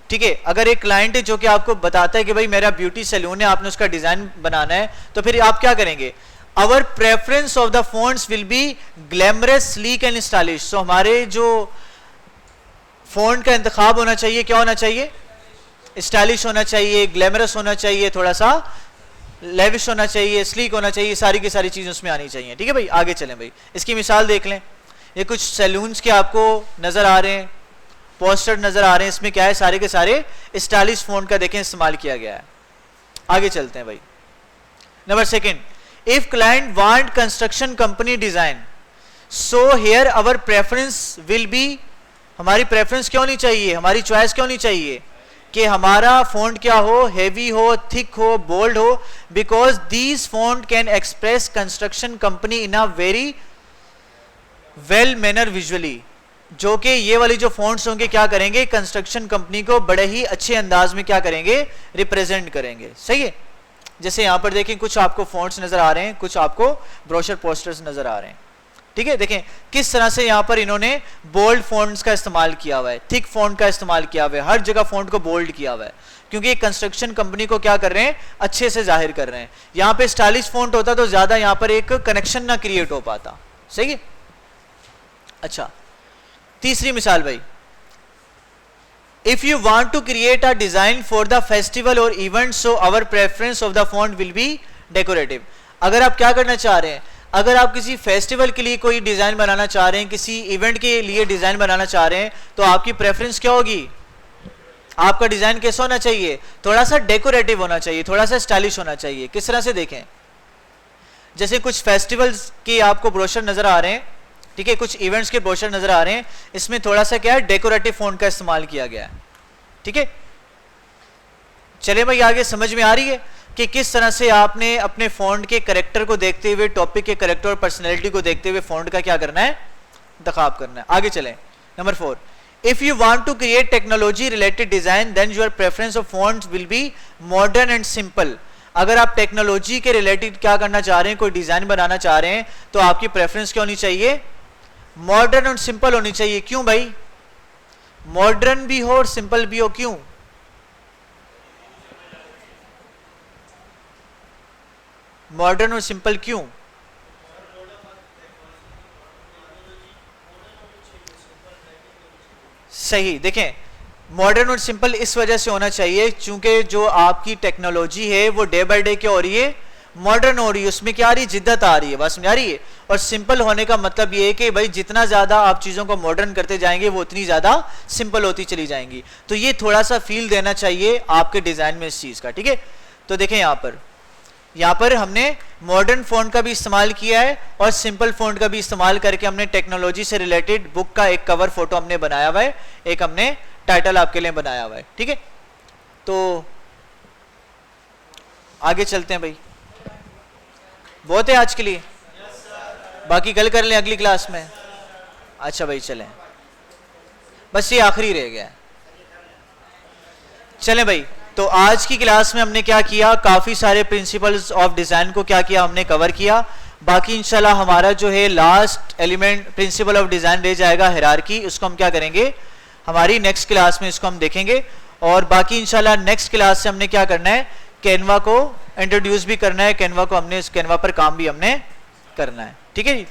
ठीक है, अगर एक क्लाइंट है जो कि आपको बताता है कि भाई मेरा ब्यूटी सैलून है, आपने उसका डिजाइन बनाना है, तो फिर आप क्या करेंगे, Our preference of the fonts will be glamorous, sleek and stylish. So हमारे जो फॉन्ट का इंतखाब होना चाहिए, क्या होना चाहिए, स्टाइलिश होना चाहिए, ग्लैमरस होना चाहिए, थोड़ा सा लेविश होना चाहिए, स्लीक होना चाहिए, सारी की सारी चीजें उसमें आनी चाहिए, ठीक है भाई। आगे चलें भाई, इसकी मिसाल देख लें, ये कुछ सैलून्स के आपको नजर आ रहे हैं, पोस्टर नजर आ रहे हैं, इसमें क्या है, सारे के सारे स्टाइलिश फॉन्ट का देखें इस्तेमाल किया गया है। आगे चलते हैं भाई, number 2, if client want construction company design, so here our preference will be, हमारी प्रेफरेंस क्यों नहीं चाहिए, हमारी चॉइस क्यों नहीं चाहिए कि हमारा फॉन्ट क्या हो, हेवी हो, थिक हो, बोल्ड हो, because these font can express construction company in a very well manner visually. जो कि ये वाली जो फॉन्ट्स होंगे क्या करेंगे, कंस्ट्रक्शन कंपनी को बड़े ही अच्छे अंदाज में क्या करेंगे, रिप्रेजेंट करेंगे, सही है। जैसे यहां पर देखें, कुछ आपको फॉन्ट्स नजर आ रहे हैं, कुछ आपको ब्रोशर पोस्टर्स नजर आ रहे हैं, ठीक है। देखें किस तरह से यहां पर इन्होंने बोल्ड फॉन्ट्स का इस्तेमाल किया हुआ है, थिक फॉन्ट का इस्तेमाल किया हुआ है, हर जगह फॉन्ट को बोल्ड किया हुआ है, क्योंकि ये कंस्ट्रक्शन कंपनी को क्या कर रहे हैं, अच्छे से जाहिर कर रहे हैं। यहां पे स्टाइलिश फॉन्ट होता तो ज्यादा यहां पर एक कनेक्शन ना क्रिएट हो पाता, सही है। अच्छा, तीसरी मिसाल भाई, if you want to create a design for the festival or event, so our preference of the font will be decorative। अगर आप क्या करना चाह रहे हैं, अगर आप किसी फेस्टिवल के लिए कोई डिजाइन बनाना चाह रहे हैं, किसी इवेंट के लिए डिजाइन बनाना चाह रहे हैं, तो आपकी प्रेफरेंस क्या होगी, आपका डिजाइन कैसा होना चाहिए, थोड़ा सा डेकोरेटिव होना चाहिए, थोड़ा सा स्टाइलिश होना चाहिए। किस तरह से देखें, जैसे कुछ फेस्टिवल्स के आपको ब्रोशर नजर आ रहे हैं, ठीक है, कुछ इवेंट्स के ब्रोशर नजर आ रहे हैं, इसमें थोड़ा सा क्या है, डेकोरेटिव फॉन्ट का इस्तेमाल किया गया है, ठीक है। चले भाई आगे समझ में आ रही है कि किस तरह से आपने अपने फॉन्ट के कैरेक्टर को देखते हुए, टॉपिक के कैरेक्टर और पर्सनैलिटी को देखते हुए फॉन्ट का क्या करना है, इंतखाब करना है। आगे चलें, Number 4, if you want to create technology related design, then your preference of fonts will be modern and simple. अगर आप टेक्नोलॉजी के रिलेटेड क्या करना चाह रहे हैं, कोई डिजाइन बनाना चाह रहे हैं, तो आपकी प्रेफरेंस क्या होनी चाहिए? मॉडर्न और सिंपल होनी चाहिए. क्यों भाई? मॉडर्न भी हो और सिंपल भी हो. क्यों? मॉडर्न और सिंपल क्यों? सही. देखें, मॉडर्न और सिंपल इस वजह से होना चाहिए क्योंकि जो आपकी टेक्नोलॉजी है वो डे बाय डे क्या हो रही है? मॉडर्न हो रही है. उसमें क्या आ रही है? जिद्दत आ रही है. बात समझ आ रही है? और सिंपल होने का मतलब ये है कि भाई जितना ज्यादा आप चीजों को मॉडर्न करते जाएंगे वो उतनी ज्यादा सिंपल होती चली जाएंगी. तो ये थोड़ा सा फील देना चाहिए आपके डिजाइन में इस चीज का. ठीक है, तो देखें यहाँ पर हमने मॉडर्न फ़ॉन्ट का भी इस्तेमाल किया है और सिंपल फ़ॉन्ट का भी इस्तेमाल करके हमने टेक्नोलॉजी से रिलेटेड बुक का एक कवर फोटो हमने बनाया हुआ है, एक हमने टाइटल आपके लिए बनाया हुआ है. ठीक है, तो आगे चलते हैं भाई. बहुत है आज के लिए, बाकी कल कर लें अगली क्लास में. अच्छा भाई चलें, बस ये आखिरी रह गया. चलें भाई, तो आज की क्लास में हमने क्या किया? काफी सारे प्रिंसिपल्स ऑफ डिजाइन को क्या किया? हमने कवर किया. बाकी इंशाल्लाह हमारा जो है last element principle of design रह जाएगा हायरार्की. उसको हम क्या करेंगे? हमारी नेक्स्ट क्लास में इसको हम देखेंगे. और बाकी इंशाल्लाह नेक्स्ट क्लास से हमने क्या करना है? कैनवा को इंट्रोड्यूस भी करना है. कैनवा को हमने इस कैनवा पर काम भी हमने करना है. ठीक है जी.